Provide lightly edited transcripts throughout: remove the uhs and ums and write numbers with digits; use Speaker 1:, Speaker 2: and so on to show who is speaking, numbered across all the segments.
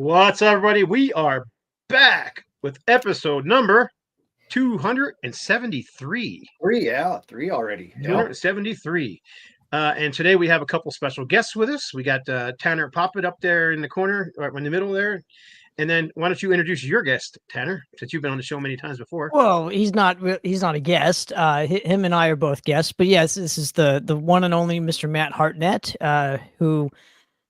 Speaker 1: What's up, everybody? We are back with episode number 273.
Speaker 2: Three already.
Speaker 1: 273. And today we have a couple special guests with us. We got Tanner Poppitt up there in the corner, or in the middle there. And then why don't you introduce your guest, Tanner, since you've been on the show many times before.
Speaker 3: Well, he's not a guest. Him and I are both guests. But yes, this is the one and only Mr. Matt Hartnett, who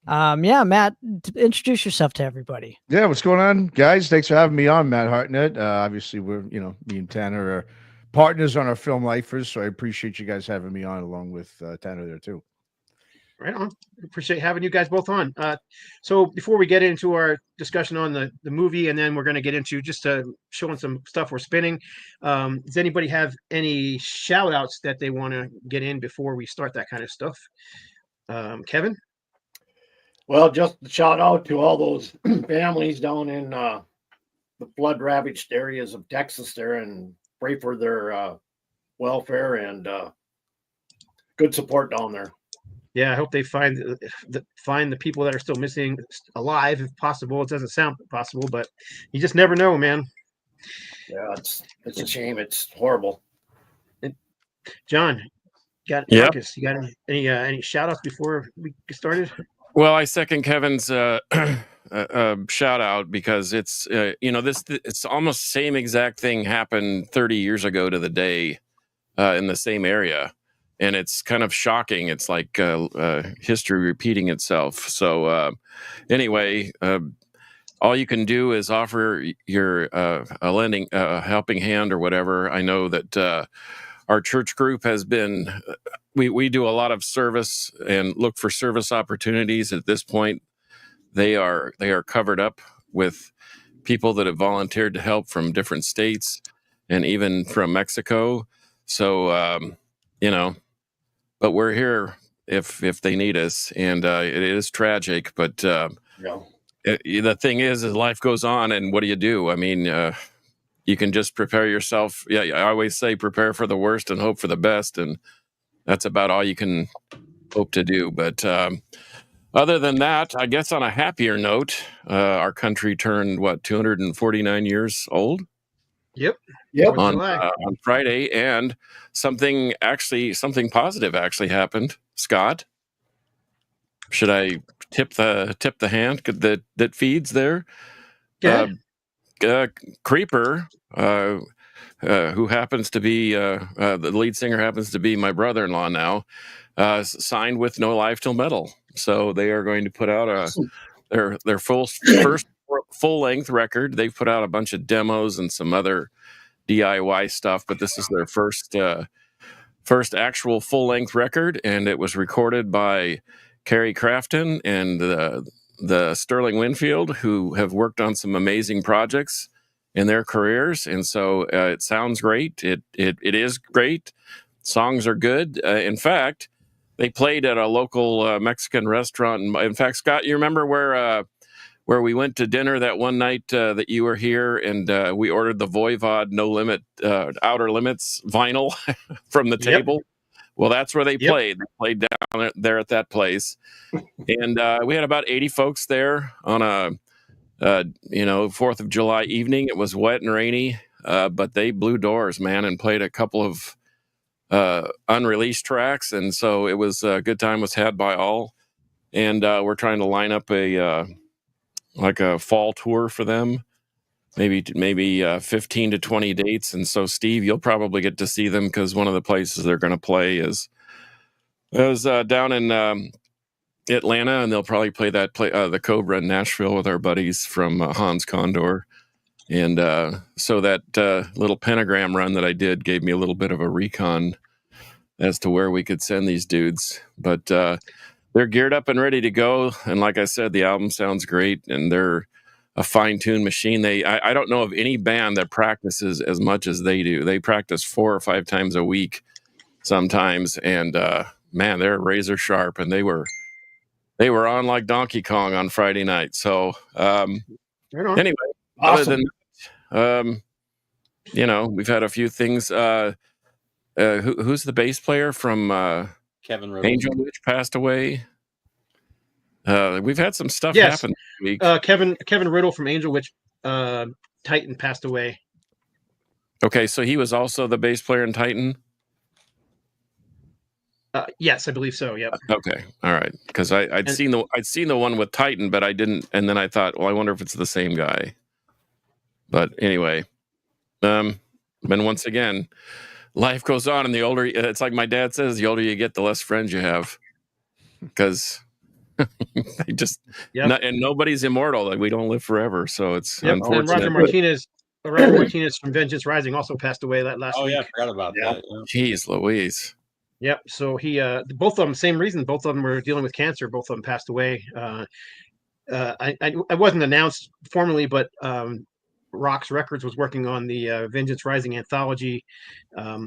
Speaker 3: Matt, introduce yourself to everybody.
Speaker 4: Yeah, what's going on, guys? Thanks for having me on, Matt Hartnett. Obviously, we're, me and Tanner are partners on our Film Lifers, so I appreciate you guys having me on along with Tanner there, too.
Speaker 1: Right on. Appreciate having you guys both on. So before we get into our discussion on the movie, and then we're going to get into just showing some stuff we're spinning, does anybody have any shout outs that they want to get in before we start that kind of stuff? Kevin?
Speaker 2: Well, just a shout out to all those families down in the flood ravaged areas of Texas there, and pray for their welfare and good support down there.
Speaker 1: Yeah, I hope they find the people that are still missing alive, if possible. It doesn't sound possible, but you just never know, man.
Speaker 2: Yeah, it's a shame. It's horrible.
Speaker 1: John, Marcus, you got any shout outs before we get started?
Speaker 5: Well, I second Kevin's shout out because it's it's almost the same exact thing happened 30 years ago to the day in the same area. And it's kind of shocking. It's like history repeating itself. So anyway, all you can do is offer your a helping hand or whatever. I know that our church group has been, we do a lot of service and look for service opportunities. At this point, they are covered up with people that have volunteered to help from different states and even from Mexico. So, but we're here if they need us, and it is tragic. But the thing is life goes on, and what do you do? I mean, you can just prepare yourself. Yeah, I always say prepare for the worst and hope for the best, and that's about all you can hope to do. But other than that, I guess on a happier note, our country turned 249 years old.
Speaker 1: Yep.
Speaker 5: On Friday, and something positive actually happened. Scott, should I tip the hand that feeds there? Creeper, who happens to be the lead singer, happens to be my brother-in-law now, signed with No Life Till Metal. So they are going to put out their first full-length record. They've put out a bunch of demos and some other DIY stuff, but this is their first actual full-length record, and it was recorded by Carrie Crafton and the Sterling Winfield, who have worked on some amazing projects in their careers. And so it sounds great. It is great. Songs are good. In fact, they played at a local Mexican restaurant. In fact, Scott, you remember where we went to dinner that one night that you were here, and we ordered the Voivod No Limit Outer Limits vinyl from the table? Well, that's where they played. They played down there at that place. And we had about 80 folks there on a 4th of July evening. It was wet and rainy, but they blew doors, man, and played a couple of unreleased tracks. And so it was a good time was had by all. And we're trying to line up a fall tour for them, maybe 15 to 20 dates. And so, Steve, you'll probably get to see them because one of the places they're going to play is down in Atlanta, and they'll probably play the Cobra in Nashville with our buddies from Hans Condor. And so that little pentagram run that I did gave me a little bit of a recon as to where we could send these dudes. But they're geared up and ready to go. And like I said, the album sounds great, and they're a fine-tuned machine. I don't know of any band that practices as much as they do. They practice 4 or 5 times a week sometimes. And man, they're razor sharp, and they were on like Donkey Kong on Friday night. So anyway,
Speaker 2: awesome.
Speaker 5: Other than we've had a few things. Who's the bass player from
Speaker 6: Kevin Rhodes.
Speaker 5: Angel Witch passed away? We've had some stuff
Speaker 1: Yes.
Speaker 5: happen this week.
Speaker 1: Kevin Riddle from Angel Witch Titan passed away.
Speaker 5: Okay, so he was also the bass player in Titan.
Speaker 1: Yes, I believe so. Yep.
Speaker 5: Okay, all right. Because I'd seen the one with Titan, but I didn't. And then I thought, well, I wonder if it's the same guy. But anyway, and once again, life goes on, and the older it's like my dad says, the older you get, the less friends you have, because they just and nobody's immortal. Like, we don't live forever, so it's unfortunate.
Speaker 1: And Roger Martinez from Vengeance Rising also passed away that last week.
Speaker 6: Oh yeah, I forgot about that. Yeah.
Speaker 5: Jeez Louise.
Speaker 1: Yep. So he, both of them, same reason. Both of them were dealing with cancer. Both of them passed away. I wasn't announced formally, but Rox Records was working on the Vengeance Rising anthology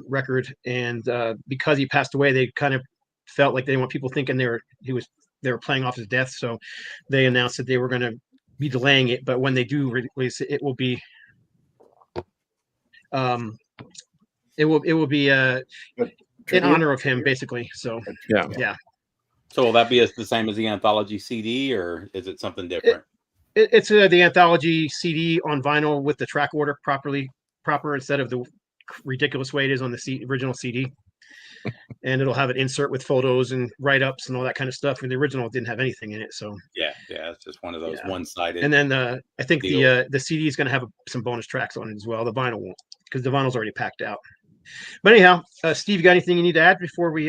Speaker 1: record, and because he passed away, they kind of felt like they didn't want people thinking they were playing off his death. So they announced that they were going to be delaying it. But when they do release it, it will be. It will be in honor of him, basically. So yeah.
Speaker 6: So will that be the same as the anthology CD, or is it something different?
Speaker 1: It's the anthology CD on vinyl with the track order proper instead of the ridiculous way it is on the original CD. And it'll have an insert with photos and write-ups and all that kind of stuff. And the original didn't have anything in it. So
Speaker 6: yeah, it's just one of those one-sided.
Speaker 1: And then I think the CD is going to have some bonus tracks on it as well. The vinyl won't, because the vinyl's already packed out. But anyhow, Steve, you got anything you need to add before we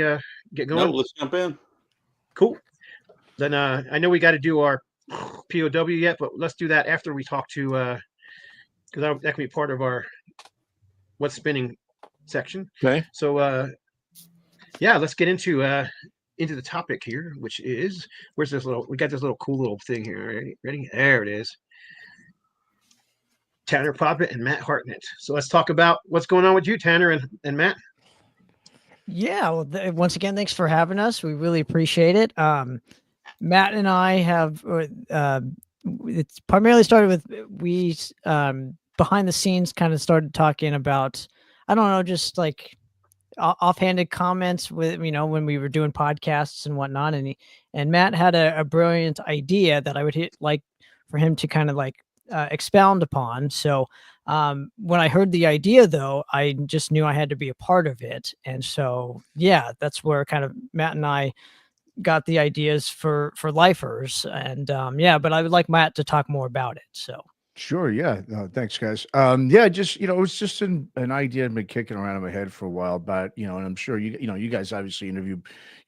Speaker 1: get going?
Speaker 6: No, let's jump in.
Speaker 1: Cool. Then I know we got to do our POW yet, but let's do that after we talk to, because that can be part of our What's Spinning section.
Speaker 5: Okay.
Speaker 1: So yeah, let's get into the topic here, which is, we got this little cool little thing here. Ready? There it is. Tanner Poppitt and Matt Hartnett. So let's talk about what's going on with you, Tanner and Matt.
Speaker 3: Yeah, well, once again, thanks for having us. We really appreciate it. Matt and I have it's primarily started with behind the scenes kind of started talking about, I don't know, just like offhanded comments with, when we were doing podcasts and whatnot. And Matt had a brilliant idea that I would like for him to kind of like expound upon. So when I heard the idea, though, I just knew I had to be a part of it. And so, yeah, that's where kind of Matt and I got the ideas for lifers. And but I would like Matt to talk more about it. So.
Speaker 4: Sure. Yeah. Thanks, guys. Just, it was just an idea I've been kicking around in my head for a while, but, and I'm sure you guys obviously interview,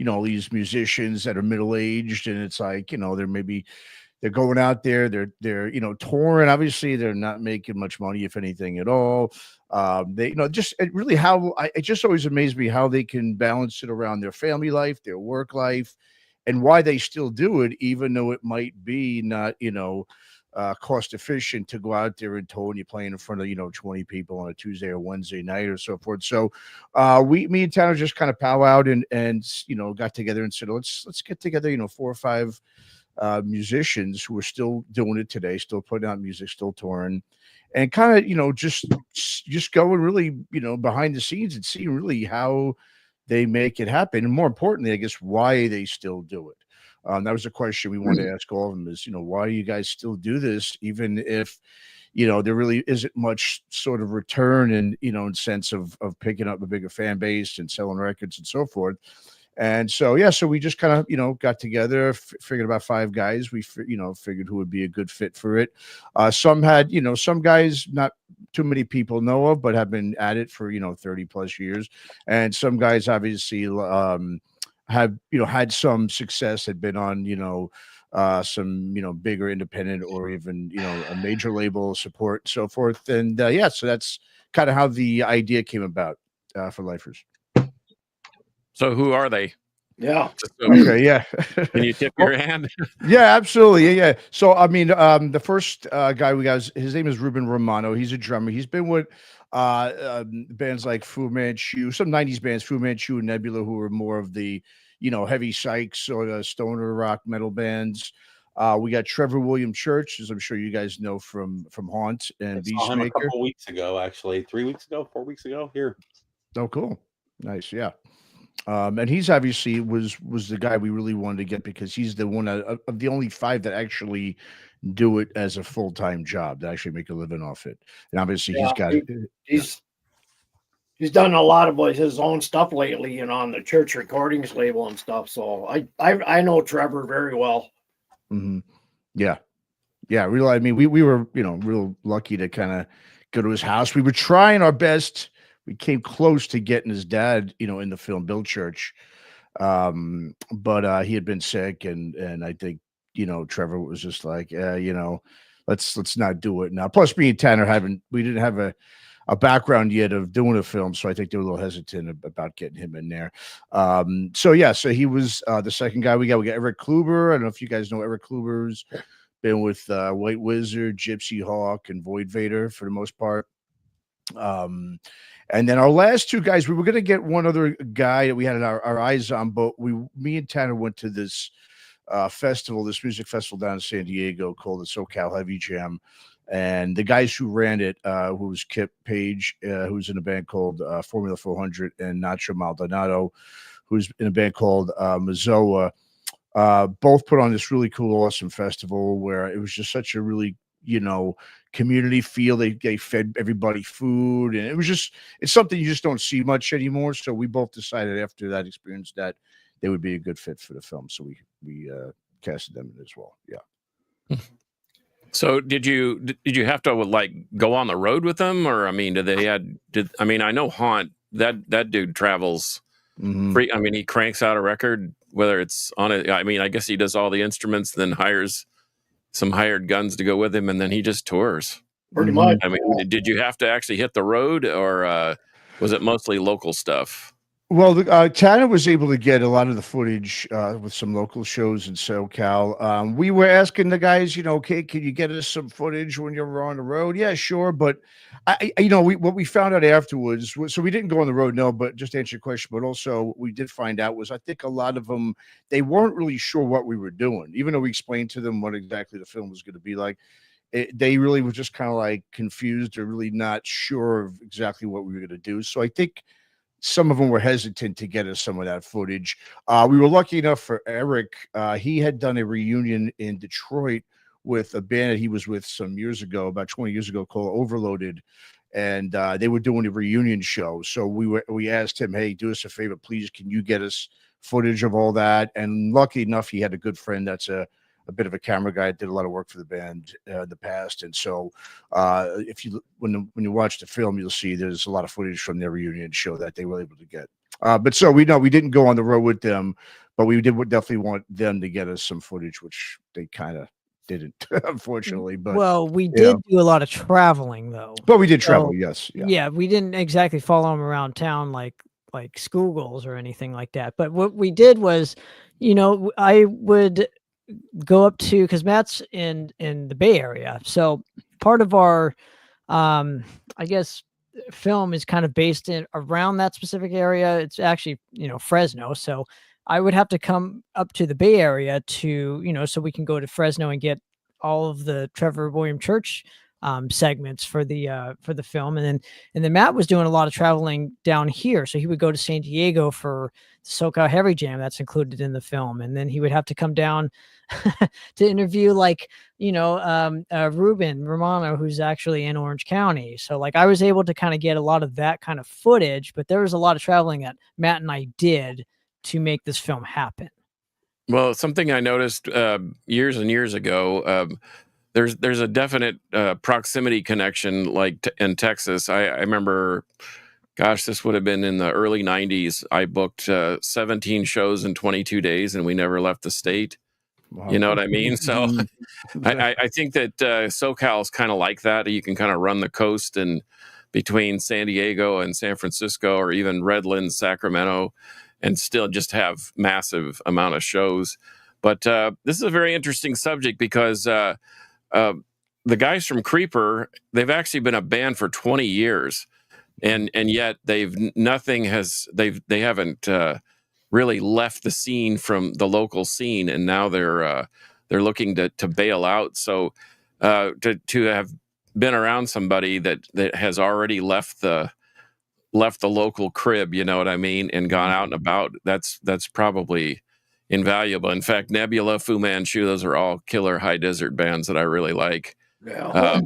Speaker 4: all these musicians that are middle-aged, and it's like, they're going out there, they're touring. Obviously, they're not making much money, if anything at all. They, it just always amazed me how they can balance it around their family life, their work life, and why they still do it, even though it might be not, cost efficient to go out there and tour and you're playing in front of 20 people on a Tuesday or Wednesday night or so forth. So me and Tanner just kind of powwowed and got together and said, let's get together 4 or 5 musicians who are still doing it today, still putting out music, still touring, and kind of just going really behind the scenes and seeing really how they make it happen, and more importantly, I guess, why they still do it. That was a question we wanted to ask all of them is, why do you guys still do this, even if, there really isn't much sort of return and, in sense of picking up a bigger fan base and selling records and so forth. And so, so we just kind of, got together, figured about 5 guys. We, figured who would be a good fit for it. Some had, some guys not too many people know of, but have been at it for, 30 plus years. And some guys obviously, have had some success, had been on some bigger independent or even a major label support and so forth. And so that's kind of how the idea came about for Lifers.
Speaker 5: So who are they?
Speaker 2: Yeah.
Speaker 4: Okay. Yeah.
Speaker 5: Can you tip your hand?
Speaker 4: Yeah, absolutely. Yeah. So I mean, the first guy we got, his name is Ruben Romano. He's a drummer. He's been with bands like Fu Manchu, some 90s bands, Fu Manchu and Nebula, who were more of the heavy psych sort of stoner rock metal bands. We got Trevor William Church, as I'm sure you guys know from Haunt and Beastmaker.
Speaker 6: A couple weeks ago, actually 3 weeks ago, 4 weeks ago here.
Speaker 4: Oh, cool. Nice. Yeah. And he's obviously was the guy we really wanted to get because he's the one of the only 5 that actually do it as a full-time job, that actually make a living off it. And obviously he's
Speaker 2: Yeah,
Speaker 4: got
Speaker 2: he's done a lot of his own stuff lately, on the church recordings label and stuff. So I know Trevor very well.
Speaker 4: Yeah. Yeah, I mean, we were, real lucky to kind of go to his house. We were trying our best. We came close to getting his dad, in the film Bill Church. But he had been sick and I think, Trevor was just like, let's not do it now. Plus me and Tanner we didn't have a background yet of doing a film. So I think they were a little hesitant about getting him in there. So he was the second guy we got. We got Eric Kluber. I don't know if you guys know Eric Kluber's been with White Wizard, Gypsy Hawk, and Void Vader for the most part. And then our last 2 guys, we were going to get one other guy that we had our eyes on, but me and Tanner went to this this music festival down in San Diego called the SoCal Heavy Jam. And the guys who ran it, who was Kip Page, who's in a band called Formula 400, and Nacho Maldonado, who's in a band called Mazoa, both put on this really cool, awesome festival where it was just such a really, community feel. They fed everybody food, and it's something you just don't see much anymore. So we both decided after that experience that they would be a good fit for the film. So we casted them in as well. Yeah.
Speaker 5: So did you have to go on the road with them, or I mean, I know Haunt, that dude travels free. I mean, he cranks out a record, whether it's on it. I mean, I guess he does all the instruments, then hires some hired guns to go with him, and then he just tours.
Speaker 2: Pretty much.
Speaker 5: I mean, did you have to actually hit the road, or was it mostly local stuff?
Speaker 4: Well, Tanner was able to get a lot of the footage with some local shows in SoCal. We were asking the guys, okay, can you get us some footage when you're on the road? Yeah, sure. But what we found out afterwards was, so we didn't go on the road, no, but just to answer your question, but also what we did find out was I think a lot of them, they weren't really sure what we were doing, even though we explained to them what exactly the film was going to be like. They really were just kind of like confused or really not sure of exactly what we were going to do. So I think some of them were hesitant to get us some of that footage. We were lucky enough for Eric. He had done a reunion in Detroit with a band that he was with some years ago, about 20 years ago, called Overloaded. And they were doing a reunion show. So we asked him, hey, do us a favor, please. Can you get us footage of all that? And lucky enough, he had a good friend that's a bit of a camera guy, did a lot of work for the band in the past. And so when you watch the film, you'll see there's a lot of footage from their reunion show that they were able to get. But so we didn't go on the road with them, but we would definitely want them to get us some footage, which they kind of didn't, unfortunately. But
Speaker 3: we did do a lot of traveling though.
Speaker 4: But we did travel, yes.
Speaker 3: Yeah, we didn't exactly follow them around town like schoolgirls or anything like that. But what we did was, I would go up to, because Matt's in the Bay Area, so part of our I guess film is kind of based in around that specific area. It's actually Fresno, so I would have to come up to the Bay Area to so we can go to Fresno and get all of the Trevor William Church segments for the film, and then Matt was doing a lot of traveling down here, so he would go to San Diego for the SoCal Heavy Jam that's included in the film, and then he would have to come down to interview Ruben Romano, who's actually in Orange County. So I was able to kind of get a lot of that kind of footage, but there was a lot of traveling that Matt and I did to make this film happen.
Speaker 5: Well, something I noticed years and years ago, there's a definite proximity connection, in Texas. I remember, gosh, this would have been in the early 90s. I booked 17 shows in 22 days, and we never left the state. Wow. You know what I mean? So I think that SoCal is kind of like that. You can kind of run the coast and between San Diego and San Francisco, or even Redlands, Sacramento, and still just have massive amount of shows. But this is a very interesting subject because the guys from Creeper, they've actually been a band for 20 years, and yet they haven't really left the scene from the local scene, and now they're looking to bail out. So to have been around somebody that has already left the left the local crib, you know what I mean, and gone out and about, that's probably invaluable. In fact, Nebula, Fu Manchu, those are all killer high desert bands that I really like.
Speaker 2: Yeah.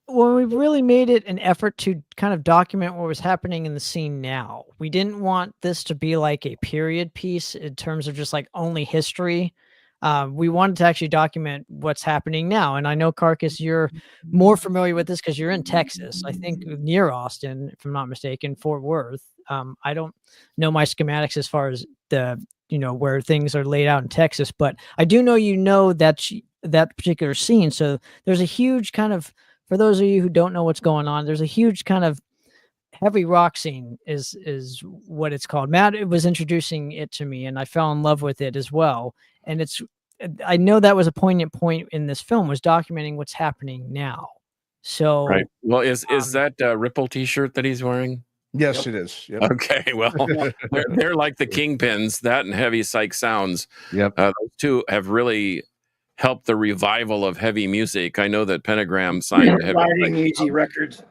Speaker 3: Well, we really made it an effort to kind of document what was happening in the scene now. We didn't want this to be like a period piece in terms of just like only history. We wanted to actually document what's happening now. And I know, Carcass, you're more familiar with this because you're in Texas, I think near Austin, if I'm not mistaken, Fort Worth. I don't know my schematics as far as the, where things are laid out in Texas, but I do know that that particular scene. So there's a huge kind of, for those of you who don't know what's going on, there's a huge kind of heavy rock scene is what it's called. Matt was introducing it to me and I fell in love with it as well. And I know that was a poignant point in this film, was documenting what's happening now. So,
Speaker 5: right. Well, is that Ripple t-shirt that he's wearing?
Speaker 4: Yes, it is. Yep.
Speaker 5: Okay. Well, they're like the Kingpins, that and Heavy Psych Sounds.
Speaker 4: Yep.
Speaker 5: Those two have really helped the revival of heavy music. I know that Pentagram signed to Heavy
Speaker 2: Riding Easy Records.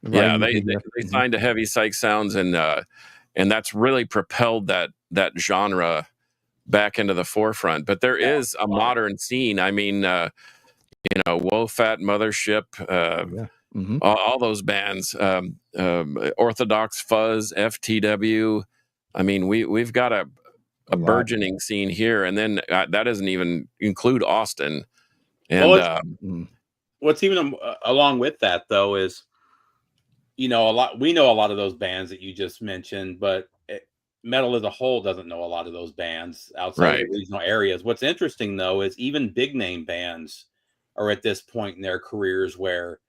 Speaker 5: Yeah, they signed to Heavy Psych Sounds, and that's really propelled that genre back into the forefront. But there is a modern scene. I mean, Wofat, Mothership, all those bands, Orthodox Fuzz, FTW. I mean, we've got a burgeoning scene here, and then that doesn't even include Austin. And
Speaker 6: what's even along with that, though, is we know a lot of those bands that you just mentioned, but metal as a whole doesn't know a lot of those bands outside of the regional areas. What's interesting, though, is even big name bands are at this point in their careers where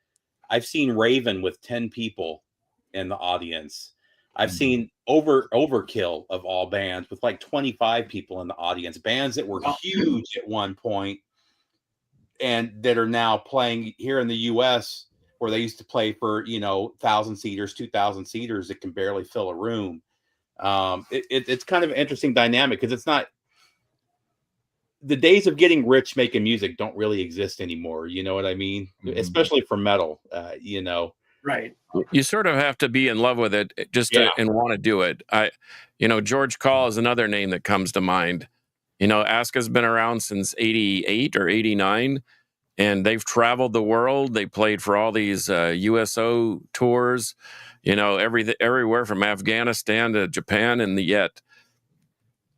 Speaker 6: I've seen Raven with 10 people in the audience. I've seen Overkill of all bands with like 25 people in the audience, bands that were huge at one point and that are now playing here in the US, where they used to play for, 1,000 seaters, 2,000 seaters that can barely fill a room. It's kind of an interesting dynamic because it's not, the days of getting rich making music don't really exist anymore. You know what I mean? Especially for metal,
Speaker 2: Right.
Speaker 5: You sort of have to be in love with it and want to do it. George Call is another name that comes to mind. Aska's been around since 88 or 89, and they've traveled the world. They played for all these USO tours, everywhere from Afghanistan to Japan, and yet,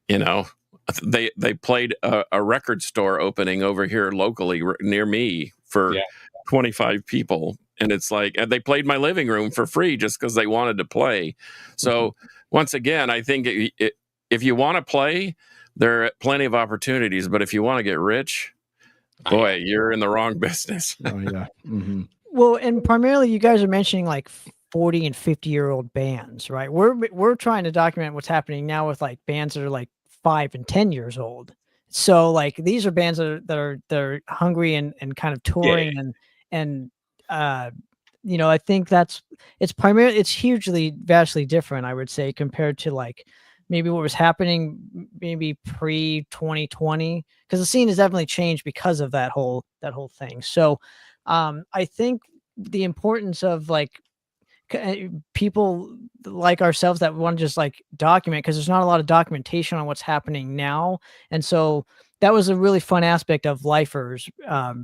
Speaker 5: they played a record store opening over here locally near me for 25 people. And it's like, and they played my living room for free just because they wanted to play. So once again, I think if you want to play, there are plenty of opportunities. But if you want to get rich, boy, you're in the wrong business.
Speaker 4: Oh, yeah.
Speaker 3: Well, and primarily you guys are mentioning like 40 and 50-year-old bands, right? We're trying to document what's happening now with like bands that are like 5 and 10 years old. So like these are bands that are hungry and kind of touring and I think it's hugely vastly different, I would say, compared to like maybe what was happening maybe pre 2020, because the scene has definitely changed because of that whole thing. So I think the importance of like people like ourselves that want to just like document, because there's not a lot of documentation on what's happening now. And so that was a really fun aspect of Lifers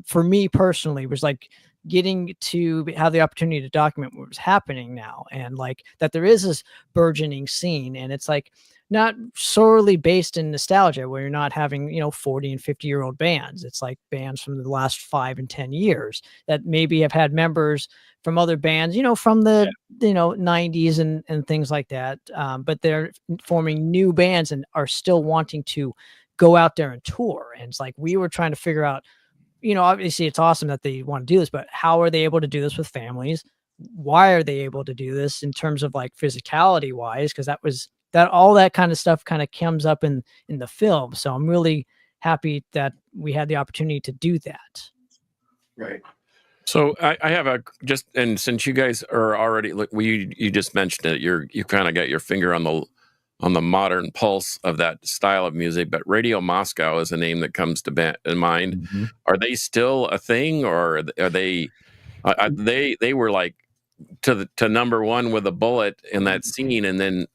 Speaker 3: for me personally, was like getting to have the opportunity to document what was happening now, and like that there is this burgeoning scene, and it's like not solely based in nostalgia where you're not having 40 and 50-year-old bands. It's like bands from the last 5 and 10 years that maybe have had members from other bands from the 90s and things like that, but they're forming new bands and are still wanting to go out there and tour. And it's like we were trying to figure out, obviously it's awesome that they want to do this, but how are they able to do this with families? Why are they able to do this in terms of like physicality wise? Because all that kind of stuff kind of comes up in the film. So I'm really happy that we had the opportunity to do that.
Speaker 2: Right.
Speaker 5: So I have and since you guys are already, you just mentioned it, you kind of got your finger on the modern pulse of that style of music, but Radio Moscow is a name that comes to mind. Are they still a thing, or are they? They were like to number one with a bullet in that scene, and then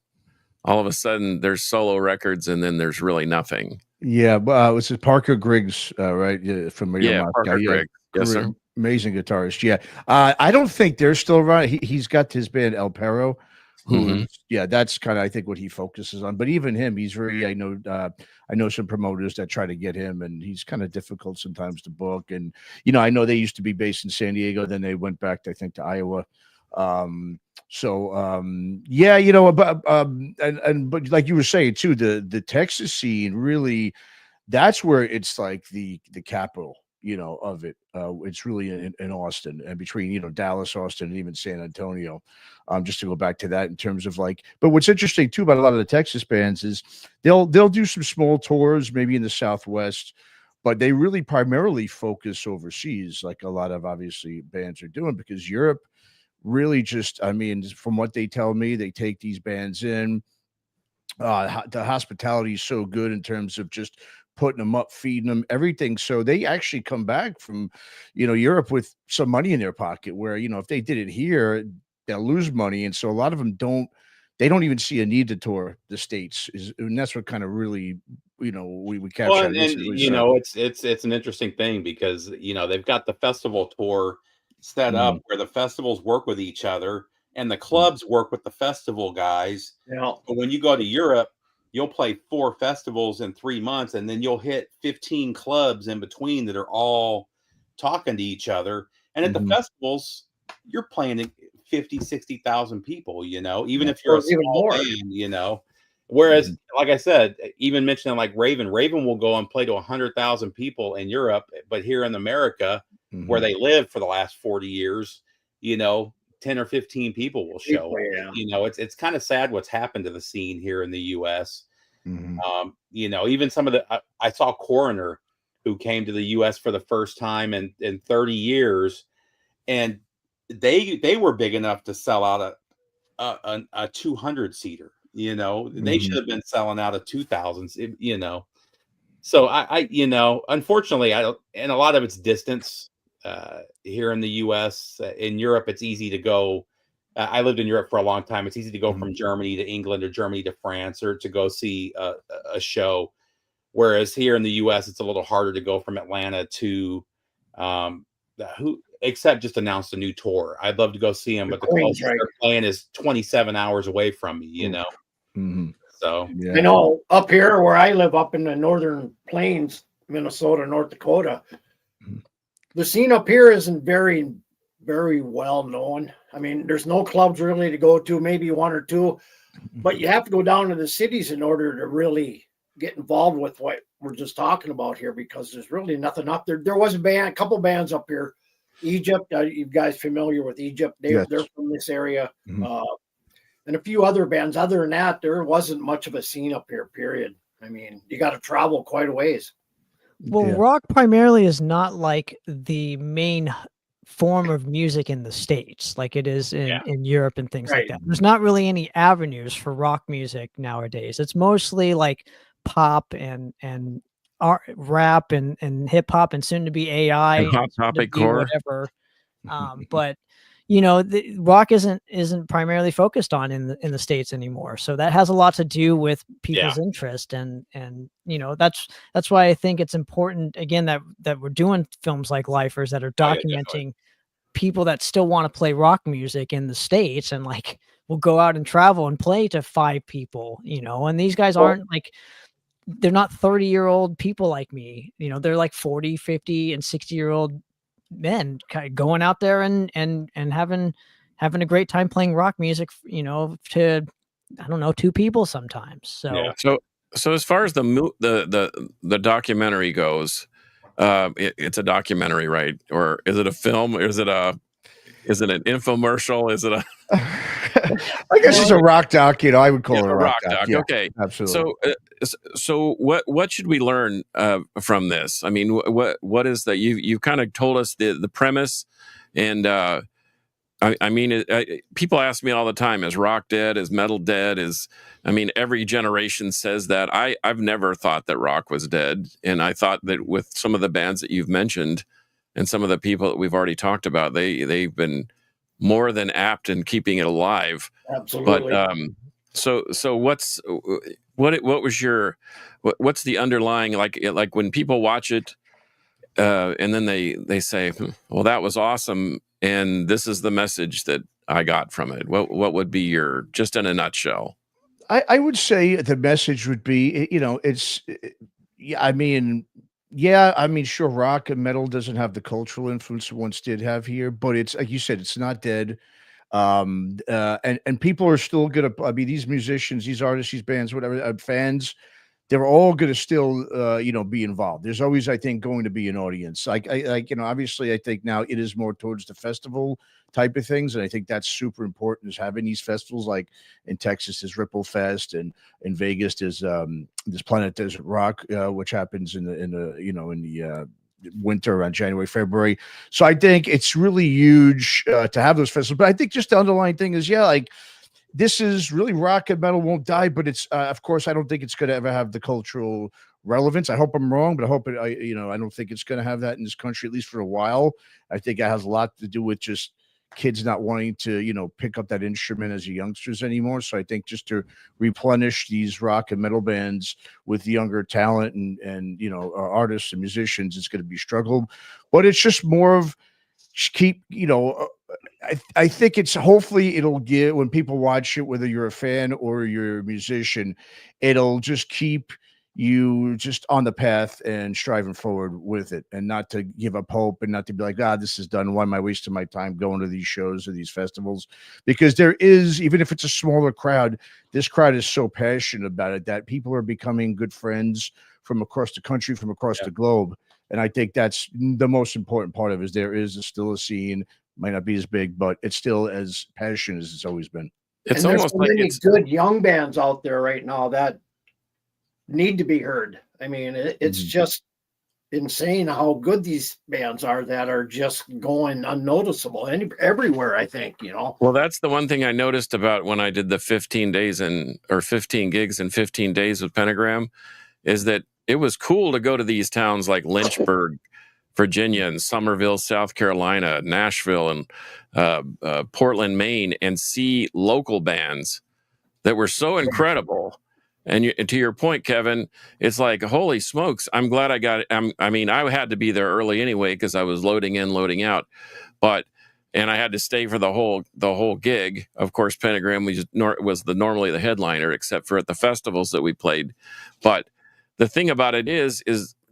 Speaker 5: all of a sudden there's solo records, and then there's really nothing.
Speaker 4: Yeah, this is Parker Griggs, right? Yeah, from
Speaker 5: Yeah,
Speaker 4: Moscow.
Speaker 5: Parker Gregg. Yes,
Speaker 4: great,
Speaker 5: sir.
Speaker 4: amazing guitarist. Yeah, I don't think they're still around. He's got his band El Perro, who, yeah, that's kind of I think what he focuses on. But even him, he's very. I know some promoters that try to get him, and he's kind of difficult sometimes to book. And I know they used to be based in San Diego, then they went back, I think, to Iowa. Yeah, but like you were saying too, the Texas scene really, that's where it's like the capital, of it. It's really in Austin, and between Dallas, Austin, and even San Antonio. Just to go back to that in terms of but what's interesting too about a lot of the Texas bands is they'll do some small tours, maybe in the Southwest, but they really primarily focus overseas, like a lot of obviously bands are doing, because Europe really just, I mean, from what they tell me, they take these bands in. The hospitality is so good in terms of just putting them up, feeding them, everything. So they actually come back from, Europe with some money in their pocket, where, if they did it here, they'll lose money. And so a lot of them don't even see a need to tour the States. And that's what kind of really, we capture.
Speaker 6: Well, and it's an interesting thing, because they've got the festival tour set up where the festivals work with each other and the clubs work with the festival guys.
Speaker 2: Yeah.
Speaker 6: But when you go to Europe, you'll play 4 festivals in 3 months, and then you'll hit 15 clubs in between that are all talking to each other. And at the festivals, you're playing 50, 60,000 people, even if you're a small band, Whereas, like I said, even mentioning like Raven will go and play to 100,000 people in Europe, but here in America, where they live for the last 40 years, 10 or 15 people will show. It's kind of sad what's happened to the scene here in the U.S. Even some of I saw Coroner, who came to the U.S. for the first time in 30 years, and they were big enough to sell out a 200 seater. They should have been selling out of 2000s. So I unfortunately, and a lot of it's distance. Here in the U.S., in Europe, it's easy to go. I lived in Europe for a long time. It's easy to go from Germany to England, or Germany to France, or to go see a show. Whereas here in the U.S., it's a little harder to go from Atlanta to who except just announced a new tour. I'd love to go see them, but the closest they're playing is 27 hours away from me. So
Speaker 2: yeah. I know up here where I live, up in the northern plains, Minnesota, North Dakota. The scene up here isn't very, very well known. I mean, there's no clubs really to go to, maybe 1 or 2, but you have to go down to the cities in order to really get involved with what we're just talking about here, because there's really nothing up there. There was a couple bands up here. Egypt, you guys familiar with Egypt? They're from this area. And a few other bands. Other than that, there wasn't much of a scene up here, period. I mean, you got to travel quite a ways.
Speaker 3: Well, rock primarily is not like the main form of music in the States, like it is in Europe and things like that. There's not really any avenues for rock music nowadays. It's mostly like pop and rap and hip hop, and soon to be AI,
Speaker 5: and hot topic core,
Speaker 3: whatever. But the rock isn't primarily focused on in the States anymore. So that has a lot to do with people's interest, and that's why I think it's important again that we're doing films like Lifers that are documenting people that still want to play rock music in the States, and like will go out and travel and play to 5 people, and these guys aren't they're not 30-year-old people like me, they're like 40, 50 and 60-year-old men kind of going out there and having a great time playing rock music, to, I don't know, 2 people sometimes.
Speaker 5: So as far as the documentary goes, it's a documentary, right? Or is it a film? Or is it an infomercial? Is it a
Speaker 4: I guess it's a rock doc, I would call it a rock doc. Yeah,
Speaker 5: okay,
Speaker 4: absolutely.
Speaker 5: So what should we learn from this? I mean, what is that? You've kind of told us the premise, and I mean, people ask me all the time: is rock dead? Is metal dead? Every generation says that. I've never thought that rock was dead, and I thought that with some of the bands that you've mentioned, and some of the people that we've already talked about, they've been more than apt in keeping it alive.
Speaker 2: Absolutely.
Speaker 5: But so what's the underlying, like when people watch it and then they say, well, that was awesome, and this is the message that I got from it. What would be your, just in a nutshell?
Speaker 4: I would say the message would be, yeah, I mean, sure, rock and metal doesn't have the cultural influence it once did have here, but it's like you said, it's not dead. And people are still gonna, I mean, these musicians, these artists, these bands, whatever, fans, they're all going to still be involved. There's always, I think, going to be an audience. Obviously I think now it is more towards the festival type of things, and I think that's super important, is having these festivals. Like in Texas there's Ripple Fest, and in Vegas there's this Planet Desert Rock, which happens in the winter, around January, February. So I think it's really huge to have those festivals. But I think just the underlying thing is, this is really, rock and metal won't die, but it's of course, I don't think it's going to ever have the cultural relevance. I hope I'm wrong, but I don't think it's going to have that in this country, at least for a while. I think it has a lot to do with just kids not wanting to, pick up that instrument as youngsters anymore. So I think just to replenish these rock and metal bands with younger talent and artists and musicians, it's going to be a struggle. But it's just more of keep, I think it's, hopefully it'll get, when people watch it, whether you're a fan or you're a musician, it'll just keep you just on the path and striving forward with it, and not to give up hope, and not to be like, this is done. Why am I wasting my time going to these shows or these festivals? Because there is, even if it's a smaller crowd, this crowd is so passionate about it that people are becoming good friends from across the country, from across the globe. And I think that's the most important part of it, is there is still a scene, might not be as big, but it's still as passionate as it's always been.
Speaker 5: It's
Speaker 2: and
Speaker 5: almost
Speaker 2: there's so
Speaker 5: like
Speaker 2: many
Speaker 5: it's
Speaker 2: good young bands out there right now that need to be heard. I mean, it's just insane how good these bands are that are just going unnoticeable everywhere, I think,
Speaker 5: Well, that's the one thing I noticed about when I did the 15 gigs in 15 days with Pentagram, is that it was cool to go to these towns like Lynchburg, Virginia, and Somerville, South Carolina, Nashville, and Portland, Maine, and see local bands that were so incredible. And to your point, Kevin, it's like, holy smokes, I'm glad I got it. I had to be there early anyway, because I was loading in, loading out, and I had to stay for the whole gig. Of course, Pentagram was normally the headliner, except for at the festivals that we played. But the thing about it is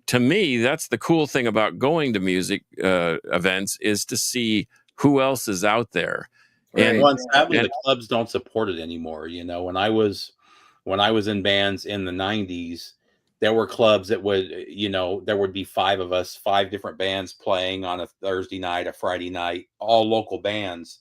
Speaker 5: to me, that's the cool thing about going to music events, is to see who else is out there.
Speaker 6: Right. And sadly, the clubs don't support it anymore. When I was in bands in the 90s, there were clubs that would, there would be 5 of us, 5 different bands playing on a Thursday night, a Friday night, all local bands.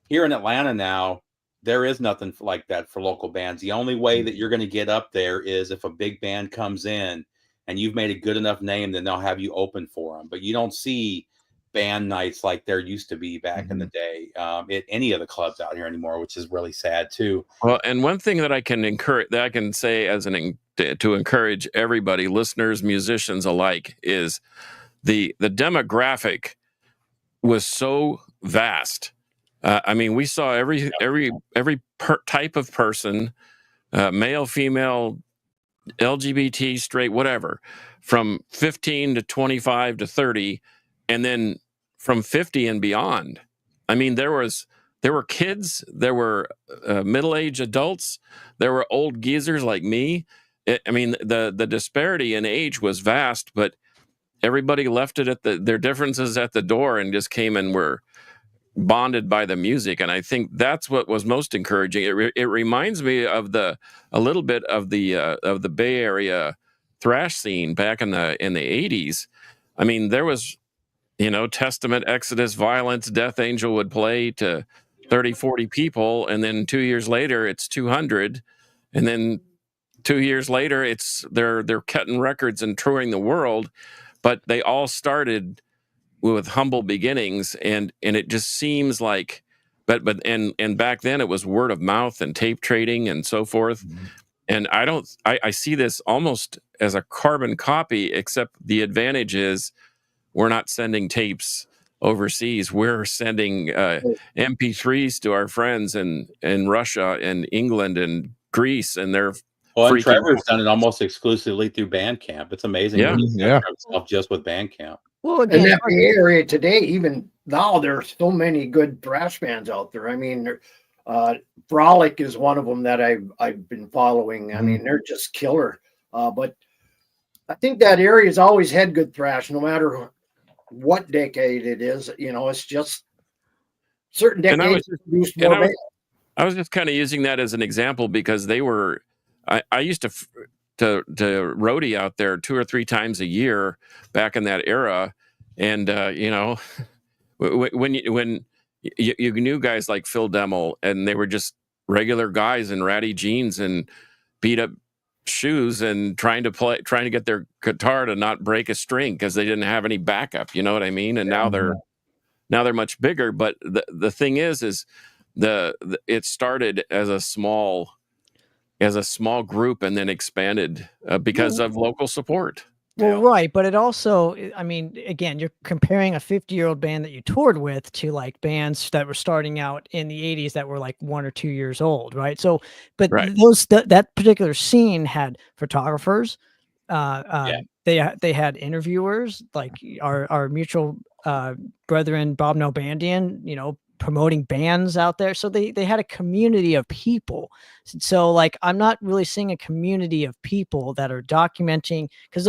Speaker 6: Here in Atlanta now, there is nothing like that for local bands. The only way that you're going to get up there is if a big band comes in and you've made a good enough name, then they'll have you open for them. But you don't see band nights like there used to be back in the day at any of the clubs out here anymore, which is really sad too.
Speaker 5: Well, and one thing that I can say to encourage everybody, listeners, musicians alike, is the demographic was so vast. We saw every type of person, male, female, LGBT, straight, whatever, from 15 to 25 to 30, and then from 50 and beyond. There were kids, there were middle-aged adults, there were old geezers like me. The disparity in age was vast, but everybody left it at their differences at the door and just came and were bonded by the music. And I think that's what was most encouraging. It reminds me of a little bit of the Bay Area thrash scene back in the 80s. There was, Testament, Exodus, Violence, Death Angel would play to 30, 40 people, and then 2 years later it's 200, and then 2 years later they're cutting records and touring the world. But they all started with humble beginnings, and it just seems like, but back then it was word of mouth and tape trading and so forth. And I see this almost as a carbon copy, except the advantage is we're not sending tapes overseas. We're sending MP3s to our friends in Russia and England and Greece, and they're
Speaker 6: Well, and
Speaker 5: freaking
Speaker 6: Trevor's
Speaker 5: out.
Speaker 6: done it almost exclusively through Bandcamp. It's amazing
Speaker 5: Yeah.
Speaker 6: what he's done
Speaker 4: Yeah.
Speaker 6: for himself just with Bandcamp.
Speaker 3: Well,
Speaker 2: In
Speaker 3: again,
Speaker 2: that Bay Area today, even now, there's so many good thrash bands out there. I mean, Frolic is one of them that I've been following. I mean, they're just killer. But I think that area's always had good thrash, no matter what decade it is. You know, it's just certain
Speaker 5: And I was
Speaker 2: decades produced more bands.
Speaker 5: I was just kind of using that as an example because they were. I used to roadie out there 2 or 3 times a year back in that era, and you know, when you knew guys like Phil Demmel, and they were just regular guys in ratty jeans and beat up shoes and trying to get their guitar to not break a string because they didn't have any backup. You know what I mean? And now they're much bigger. But the thing is it started as a small group and then expanded because of local support.
Speaker 3: well, right, but it also, I mean, again, you're comparing a 50-year-old band that you toured with to like bands that were starting out in the 80s that were like 1 or 2 years old, right? So, but
Speaker 5: Right.
Speaker 3: that particular scene had photographers, they had interviewers like our mutual brethren Bob Nalbandian, you know, promoting bands out there. So they had a community of people. So like, I'm not really seeing a community of people that are documenting, because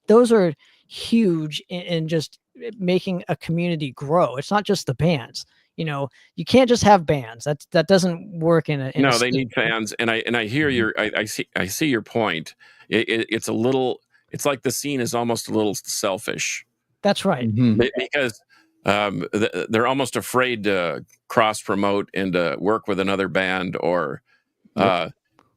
Speaker 3: those are huge in just making a community grow. It's not just the bands. You know, you can't just have bands. That doesn't work in a
Speaker 5: No,
Speaker 3: a
Speaker 5: they need fans, and I hear I see your point. It's a little. It's like the scene is almost a little selfish.
Speaker 3: That's right.
Speaker 5: Because they're almost afraid to cross promote and to work with another band or
Speaker 3: Well,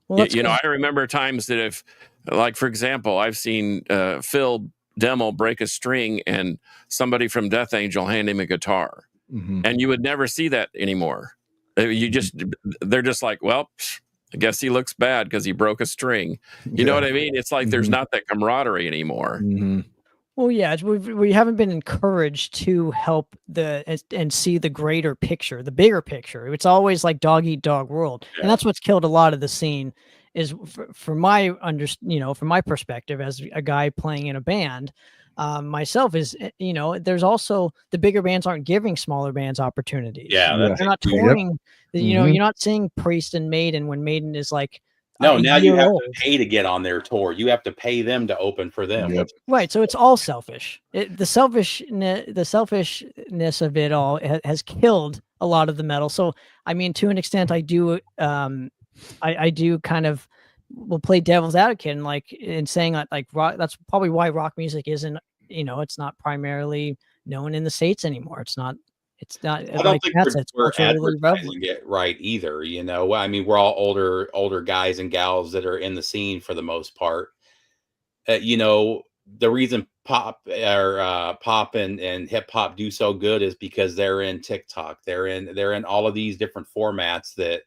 Speaker 5: you know, I remember times that if, like, for example, I've seen Phil Demmel break a string and somebody from Death Angel hand him a guitar, and you would never see that anymore. They're just like, well, I guess he looks bad because he broke a string. You know what I mean? It's like there's not that camaraderie anymore.
Speaker 3: Well, yeah, we haven't been encouraged to help and see the greater picture, the bigger picture. It's always like dog eat dog world, and that's what's killed a lot of the scene. Is from my from my perspective as a guy playing in a band, myself is there's also the bigger bands aren't giving smaller bands opportunities.
Speaker 6: Yeah,
Speaker 3: they're not touring. You know, you're not seeing Priest and Maiden when Maiden is like.
Speaker 6: No, now you have to pay to get on their tour. You have to pay them to open for them.
Speaker 3: Right. So it's all selfish. The selfishness of it all has killed a lot of the metal. So, I mean, to an extent, I do kind of will play devil's advocate and like in saying that like rock, that's probably why rock music isn't, it's not primarily known in the States anymore. It's not.
Speaker 6: I don't think we're advertising it right either. You know, I mean, we're all older guys and gals that are in the scene for the most part. You know, the reason pop and hip hop do so good is because they're in TikTok. They're in all of these different formats that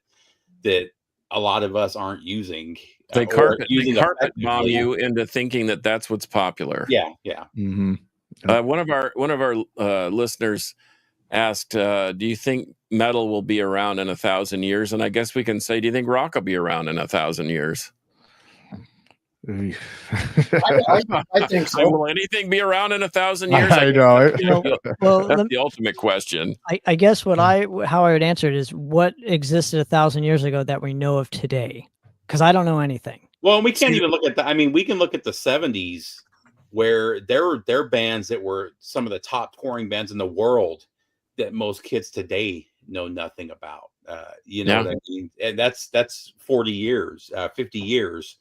Speaker 6: a lot of us aren't using.
Speaker 5: They carpet bomb you into thinking that that's what's popular.
Speaker 6: Yeah.
Speaker 5: One of our listeners asked, do you think metal will be around in 1,000 years? And I guess we can say, do you think rock will be around in 1,000 years?
Speaker 2: I think so.
Speaker 5: Will anything be around in 1,000 years?
Speaker 4: I know.
Speaker 5: That's the ultimate question.
Speaker 3: I guess how I would answer it is what existed 1,000 years ago that we know of today, because I don't know anything.
Speaker 6: Well, we can't even look at I mean, we can look at the 70s where there were bands that were some of the top touring bands in the world that most kids today know nothing about. You know what I mean? And that's 40 years, 50 years,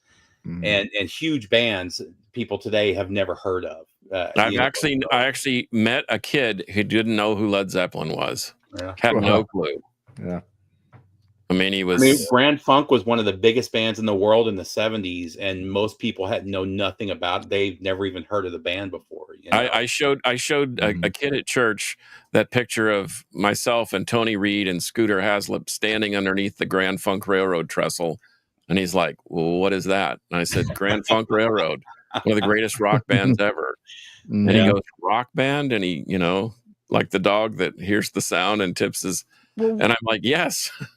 Speaker 6: and huge bands people today have never heard of. I
Speaker 5: actually met a kid who didn't know who Led Zeppelin was. Had no clue.
Speaker 4: Yeah.
Speaker 5: I mean,
Speaker 6: Grand Funk was one of the biggest bands in the world in the 70s, and most people know nothing about it. They've never even heard of the band before. You know?
Speaker 5: I showed a kid at church that picture of myself and Tony Reed and Scooter Haslip standing underneath the Grand Funk Railroad trestle, and he's like, "Well, what is that?" And I said, "Grand Funk Railroad, one of the greatest rock bands ever." And he goes, "Rock band?" And he, like the dog that hears the sound and tips his.
Speaker 3: Well,
Speaker 5: And I'm like, yes,
Speaker 3: well,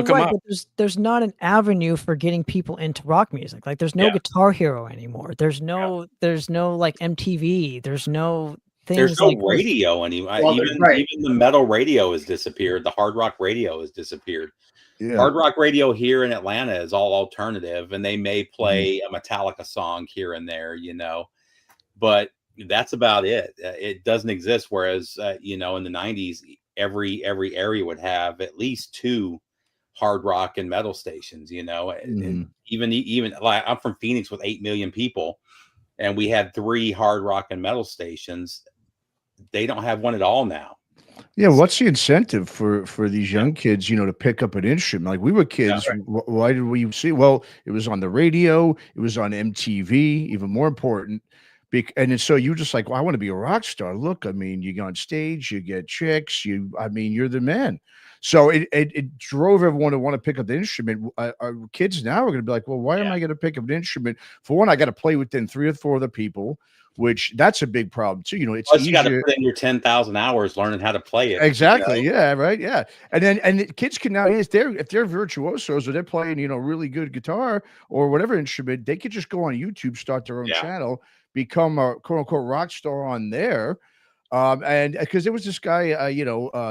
Speaker 5: look 'em
Speaker 3: right,
Speaker 5: up.
Speaker 3: but there's not an avenue for getting people into rock music. Like there's no
Speaker 6: Yeah.
Speaker 3: Guitar Hero anymore. There's no like MTV. There's no
Speaker 6: There's
Speaker 3: things
Speaker 6: no
Speaker 3: like this.
Speaker 6: radio anymore.
Speaker 2: Well,
Speaker 6: Even
Speaker 2: right.
Speaker 6: even the metal radio has disappeared. The hard rock radio has disappeared.
Speaker 4: Yeah.
Speaker 6: Hard rock radio here in Atlanta is all alternative, and they may play a Metallica song here and there, but that's about it. It doesn't exist. Whereas, in the '90s, every area would have at least 2 hard rock and metal stations. And even like I'm from Phoenix with 8 million people, and we had 3 hard rock and metal stations. They don't have one at all now.
Speaker 4: Yeah, what's the incentive for these young kids, to pick up an instrument? Like we were kids, why did we see? Well, it was on the radio, it was on MTV, even more important. And then so you just like, well, I want to be a rock star. Look, I mean, you go on stage, you get chicks, you're the man. So it drove everyone to want to pick up the instrument. Our kids now are going to be like, well, why am I going to pick up an instrument? For one, I got to play within 3 or 4 other people, which that's a big problem too. It's
Speaker 6: Plus, you got to
Speaker 4: easier.
Speaker 6: put in your 10,000 hours learning how to play it.
Speaker 4: Exactly. Yeah. Right. Yeah. And the kids can now, if they're virtuosos or they're playing, really good guitar or whatever instrument, they could just go on YouTube, start their own channel, become a quote unquote rock star on there. And because there was this guy,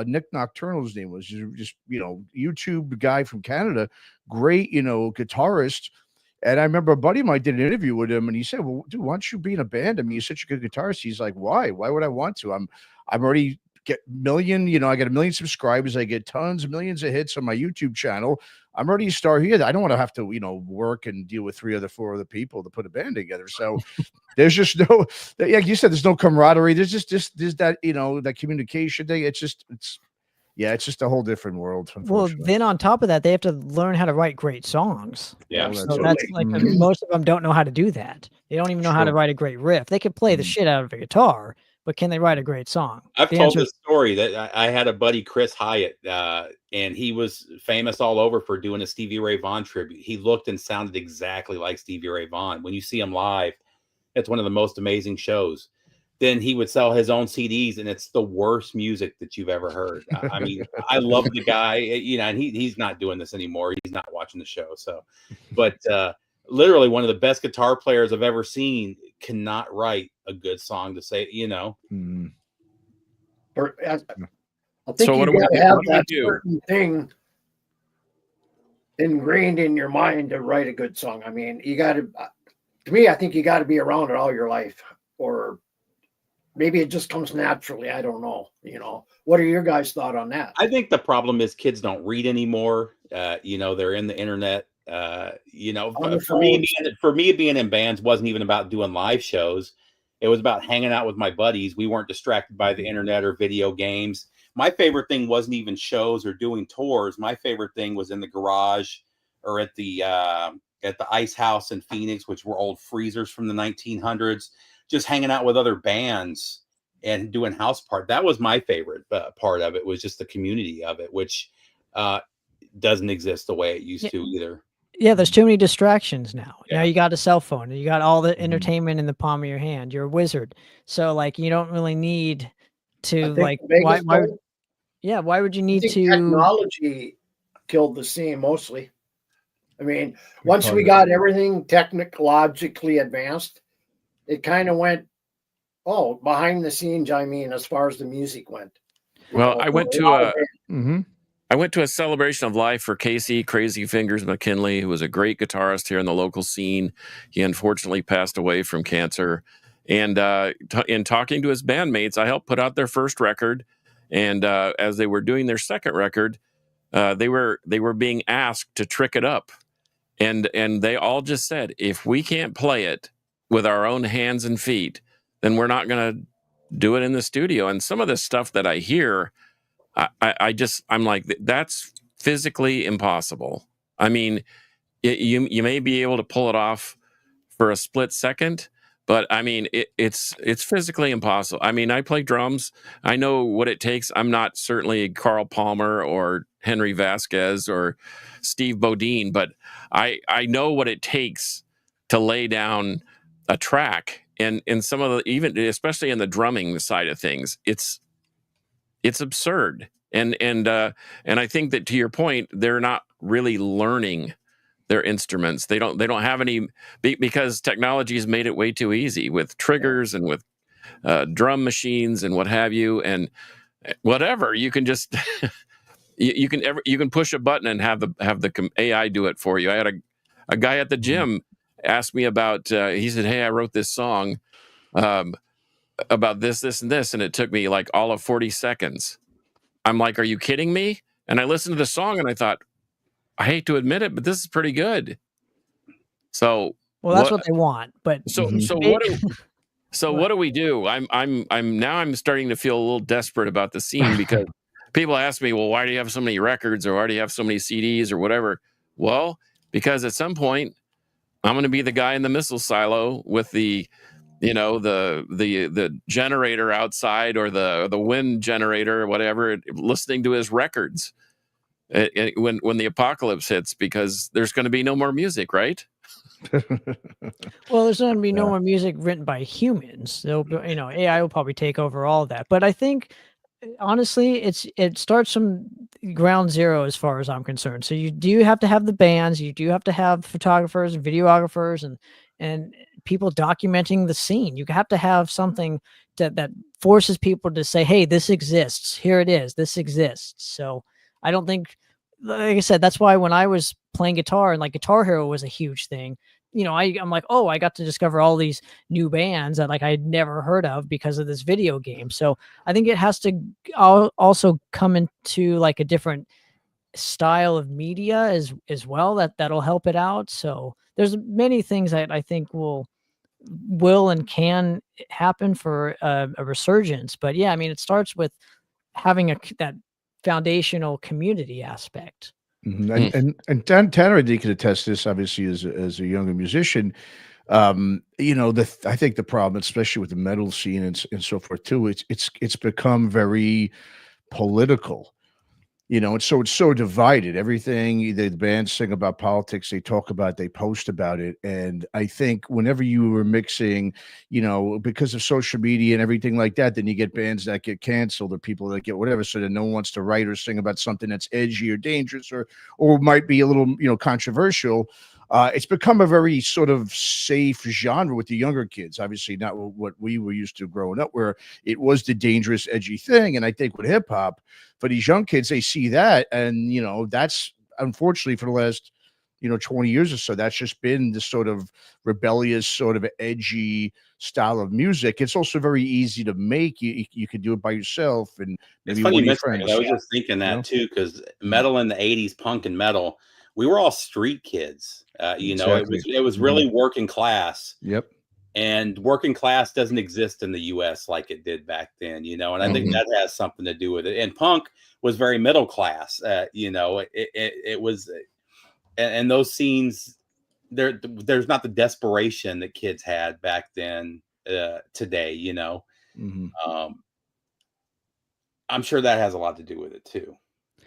Speaker 4: Nick Nocturnal, his name was just YouTube guy from Canada, great, guitarist. And I remember a buddy of mine did an interview with him, and he said, "Well, dude, why don't you be in a band? I mean, you're such a good guitarist." He's like, "Why? Why would I want to? I'm already get million, I got 1 million subscribers. I get millions of hits on my YouTube channel. I'm already a star here. I don't want to have to, work and deal with 4 other people to put a band together." So there's just no, like you said, there's no camaraderie. There's just there's that, that communication thing. It's just a whole different world.
Speaker 3: Well, then on top of that, they have to learn how to write great songs.
Speaker 6: Yeah,
Speaker 3: So that's like most of them don't know how to do that. They don't even know how to write a great riff. They can play the shit out of a guitar, but can they write a great song?
Speaker 6: I've told this story that I had a buddy, Chris Hyatt, and he was famous all over for doing a Stevie Ray Vaughan tribute. He looked and sounded exactly like Stevie Ray Vaughan. When you see him live, it's one of the most amazing shows. Then he would sell his own CDs, and it's the worst music that you've ever heard. I mean, I love the guy, and he's not doing this anymore. He's not watching the show. So, but literally one of the best guitar players I've ever seen cannot write a good song to say,
Speaker 2: I think
Speaker 5: So
Speaker 2: you
Speaker 5: what do we
Speaker 2: got to
Speaker 5: do?
Speaker 2: have
Speaker 5: What do we
Speaker 2: that
Speaker 5: do?
Speaker 2: certain thing ingrained in your mind to write a good song. I mean, to me, I think you got to be around it all your life, or maybe it just comes naturally. I don't know. What are your guys' thought on that?
Speaker 6: I think the problem is kids don't read anymore. They're in the internet. For me, being in bands wasn't even about doing live shows. It was about hanging out with my buddies. We weren't distracted by the internet or video games. My favorite thing wasn't even shows or doing tours. My favorite thing was in the garage or at the Ice House in Phoenix, which were old freezers from the 1900s. Just hanging out with other bands and doing house part. That was my favorite part of it, was just the community of it, which doesn't exist the way it used to either.
Speaker 3: Yeah, there's too many distractions now. Now you got a cell phone and you got all the entertainment in the palm of your hand. You're a wizard. So like you don't really need to like why would you need to
Speaker 2: technology killed the scene mostly. I mean, once we got everything technologically advanced, it kind of went behind the scenes. I mean, as far as the music went.
Speaker 5: Well, I went to a celebration of life for Casey Crazy Fingers McKinley, who was a great guitarist here in the local scene. He unfortunately passed away from cancer. And in talking to his bandmates, I helped put out their first record. And as they were doing their second record, they were being asked to trick it up. And they all just said, if we can't play it with our own hands and feet, then we're not going to do it in the studio. And some of the stuff that I hear, I'm like, that's physically impossible. I mean, you may be able to pull it off for a split second, but I mean, it's physically impossible. I mean, I play drums. I know what it takes. I'm not certainly Carl Palmer or Henry Vasquez or Steve Bodine, but I know what it takes to lay down a track. And some of the, even especially in the drumming side of things, it's it's absurd. And I think that, to your point, they're not really learning their instruments. They don't have any, because technology has made it way too easy with triggers and with drum machines and what have you, and whatever you can just you can push a button and have the AI do it for you. I had a guy at the gym asked me about. He said, "Hey, I wrote this song about this, and this," and it took me like all of 40 seconds. I'm like, "Are you kidding me?" And I listened to the song and I thought, I hate to admit it, but this is pretty good. So,
Speaker 3: well, that's what they want. But
Speaker 5: so what do we do? I'm starting to feel a little desperate about the scene, because people ask me, well, why do you have so many records, or why do you have so many CDs or whatever? Well, because at some point I'm going to be the guy in the missile silo with the generator outside, or the wind generator or whatever, listening to his records when the apocalypse hits, because there's going to be no more music, right?
Speaker 3: Well, there's going to be no more music written by humans. AI will probably take over all of that. But I think, honestly, it starts from ground zero as far as I'm concerned. So you do have to have the bands, you do have to have photographers and videographers and people documenting the scene. You have to have something that forces people to say, hey, this exists. Here it is. This exists. So I don't think, like I said, that's why when I was playing guitar, and like Guitar Hero was a huge thing, I'm like, oh, I got to discover all these new bands that like I had never heard of because of this video game. So I think it has to also come into like a different style of media as well that'll help it out. So there's many things that I think will and can happen for a resurgence. But yeah, I mean, it starts with having that foundational community aspect.
Speaker 4: And Tanner, I think, could attest to this, obviously, as a younger musician. I think the problem, especially with the metal scene and so forth too, it's become very political. It's so divided. Everything the bands sing about politics, they talk about, they post about it. And I think whenever you were mixing, because of social media and everything like that, then you get bands that get canceled, or people that get whatever. So then no one wants to write or sing about something that's edgy or dangerous or might be a little, controversial. It's become a very sort of safe genre with the younger kids. Obviously not what we were used to growing up, where it was the dangerous, edgy thing. And I think with hip hop, for these young kids, they see that, and that's unfortunately for the last 20 years or so, that's just been this sort of rebellious, sort of edgy style of music. It's also very easy to make. You can do it by yourself, and maybe
Speaker 6: it's funny
Speaker 4: one
Speaker 6: you
Speaker 4: of your
Speaker 6: mentioned
Speaker 4: friends.
Speaker 6: that. I was just thinking that too, because metal in the 80s, punk and metal, we were all street kids.
Speaker 4: Exactly.
Speaker 6: It was really working class.
Speaker 4: Yep.
Speaker 6: And working class doesn't exist in the US like it did back then, and I think that has something to do with it. And punk was very middle class, it was, and those scenes, there's not the desperation that kids had back then, today, I'm sure that has a lot to do with it too.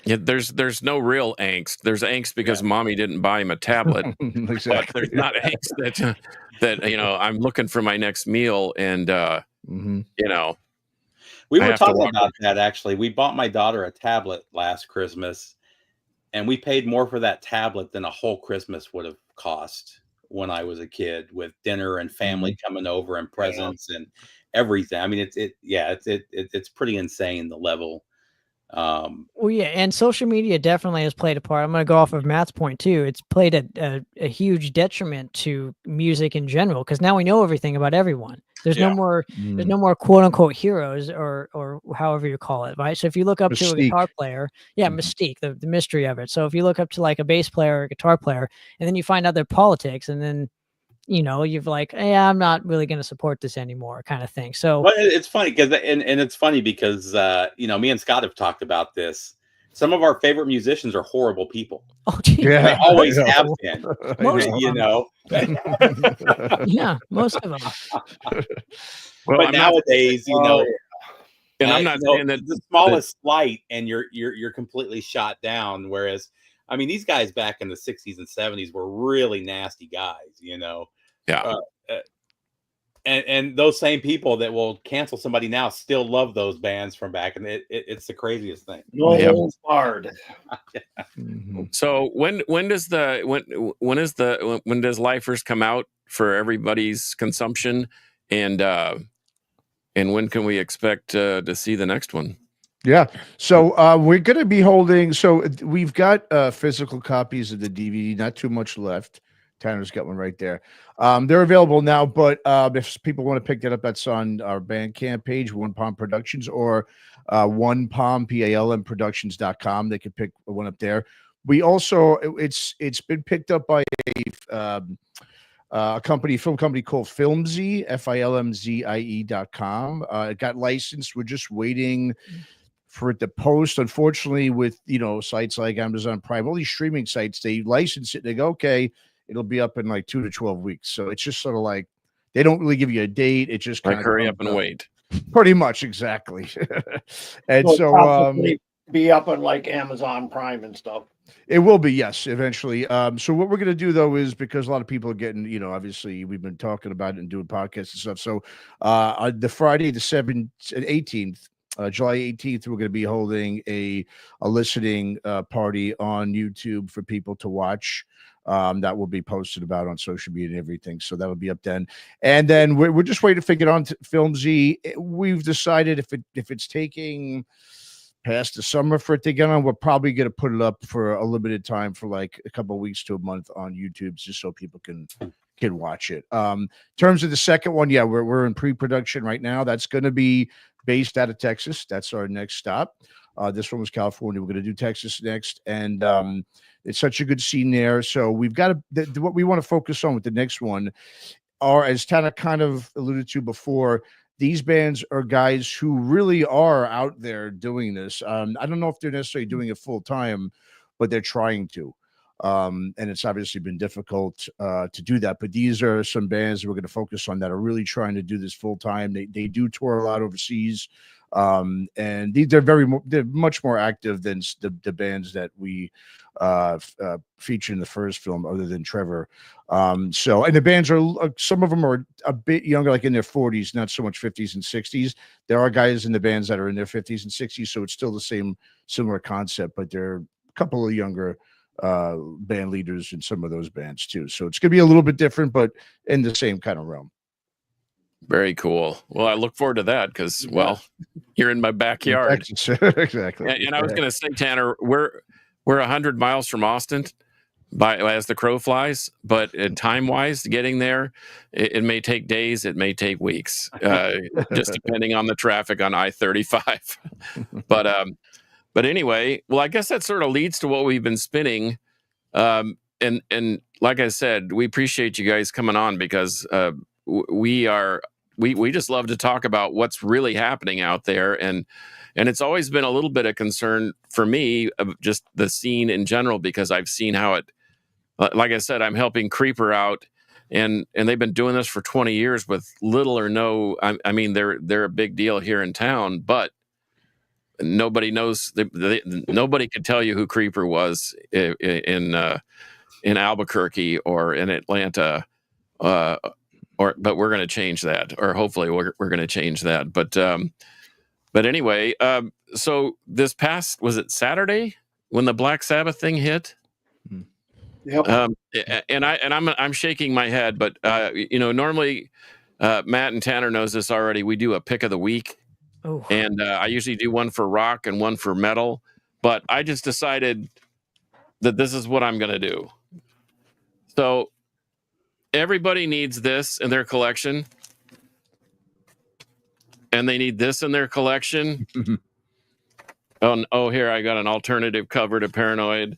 Speaker 5: Yeah, there's no real angst. There's angst because mommy didn't buy him a tablet.
Speaker 4: Exactly.
Speaker 5: But there's not angst that I'm looking for my next meal, and
Speaker 6: we
Speaker 5: I
Speaker 6: were
Speaker 5: have to
Speaker 6: talking
Speaker 5: walk
Speaker 6: about that actually. We bought my daughter a tablet last Christmas, and we paid more for that tablet than a whole Christmas would have cost when I was a kid, with dinner and family coming over and presents and everything. I mean, it's pretty insane, the level.
Speaker 3: Well, yeah, and social media definitely has played a part. I'm going to go off of Matt's point too. It's played a huge detriment to music in general, because now we know everything about everyone. There's no more quote unquote heroes or however you call it, right? So if you look up to a guitar player, mystique, the mystery of it. So if you look up to like a bass player or a guitar player, and then you find out their politics, and then you're like, hey, I'm not really going to support this anymore, kind of thing. So
Speaker 6: well, it's funny because it's funny because me and Scott have talked about this. Some of our favorite musicians are horrible people.
Speaker 3: Oh, geez.
Speaker 4: Yeah,
Speaker 6: they always have been.
Speaker 3: Most of
Speaker 6: them.
Speaker 3: Yeah, most of them.
Speaker 5: Well,
Speaker 6: but nowadays,
Speaker 5: and I'm not saying that
Speaker 6: the smallest slight and you're completely shot down. Whereas, I mean, these guys back in the 60s and 70s were really nasty guys.
Speaker 5: Yeah.
Speaker 6: and those same people that will cancel somebody now still love those bands from back, and it's the craziest thing.
Speaker 2: No
Speaker 5: Yep.
Speaker 2: holds barred.
Speaker 4: Mhm.
Speaker 5: So when does Lifers come out for everybody's consumption, and when can we expect to see the next one?
Speaker 4: Yeah. So we're going to be holding. So we've got physical copies of the DVD. Not too much left. Tanner's got one right there. They're available now, but if people want to pick that up, that's on our Bandcamp page, One Palm Productions, or One Palm PALM Productions.com. They can pick one up there. We also it's been picked up by a film company called Filmzy, FILMZIE.com. It got licensed. We're just waiting for it to post. Unfortunately, with sites like Amazon Prime, all these streaming sites, they license it. They go, okay, it'll be up in like 2 to 12 weeks. So it's just sort of like they don't really give you a date. It just kind
Speaker 5: Like
Speaker 4: of
Speaker 5: hurry up and wait.
Speaker 4: Pretty much, exactly. And
Speaker 2: So
Speaker 4: so
Speaker 2: probably be up on like Amazon Prime and stuff.
Speaker 4: it will be, yes, eventually. So what we're going to do, though, is because a lot of people are getting, obviously we've been talking about it and doing podcasts and stuff. So on the Friday, the 18th, July 18th, we're going to be holding a listening party on YouTube for people to watch. That will be posted about on social media and everything. So that'll be up then. And then we're just waiting to figure it on to Filmzy. We've decided if it's taking past the summer for it to get on, we're probably going to put it up for a limited time for like a couple of weeks to a month on YouTube, just so people can watch it. In terms of the second one, yeah, we're in pre-production right now. That's going to be based out of Texas. That's our next stop. This one was California. We're going to do Texas next, and it's such a good scene there. So we've got what we want to focus on with the next one are, as Tanner kind of alluded to before, these bands are guys who really are out there doing this. I don't know if they're necessarily doing it full time, but they're trying to. And it's obviously been difficult to do that. But these are some bands that we're going to focus on that are really trying to do this full time. They do tour a lot overseas. And they're much more active than the bands that we featured in the first film, other than Trevor. And the bands are, some of them are a bit younger, like in their 40s, not so much 50s and 60s. There are guys in the bands that are in their 50s and 60s, so it's still the same similar concept, but there are a couple of younger band leaders in some of those bands too. So it's gonna be a little bit different, but in the same kind of realm.
Speaker 5: Very cool. Well, I look forward to that because, well, you're in my backyard.
Speaker 4: Exactly.
Speaker 5: And I was going to say, Tanner, we're 100 miles from Austin as the crow flies, but time-wise, getting there, it may take days, it may take weeks, just depending on the traffic on I-35. But anyway, well, I guess that sort of leads to what we've been spinning. And like I said, we appreciate you guys coming on because we just love to talk about what's really happening out there, and it's always been a little bit of concern for me of just the scene in general, because I've seen how it, like I said, I'm helping Creeper out, and they've been doing this for 20 years with little or no. I mean, they're a big deal here in town, but nobody knows. Nobody could tell you who Creeper was in Albuquerque or in Atlanta. But we're going to change that, or hopefully we're going to change that. But anyway, so this past, was it Saturday when the Black Sabbath thing hit?
Speaker 2: Yep.
Speaker 5: And I'm shaking my head, but normally Matt and Tanner knows this already. We do a pick of the week, and I usually do one for rock and one for metal. But I just decided that this is what I'm going to do. So everybody needs this in their collection, and they need this in their collection. Here I got an alternative cover to Paranoid,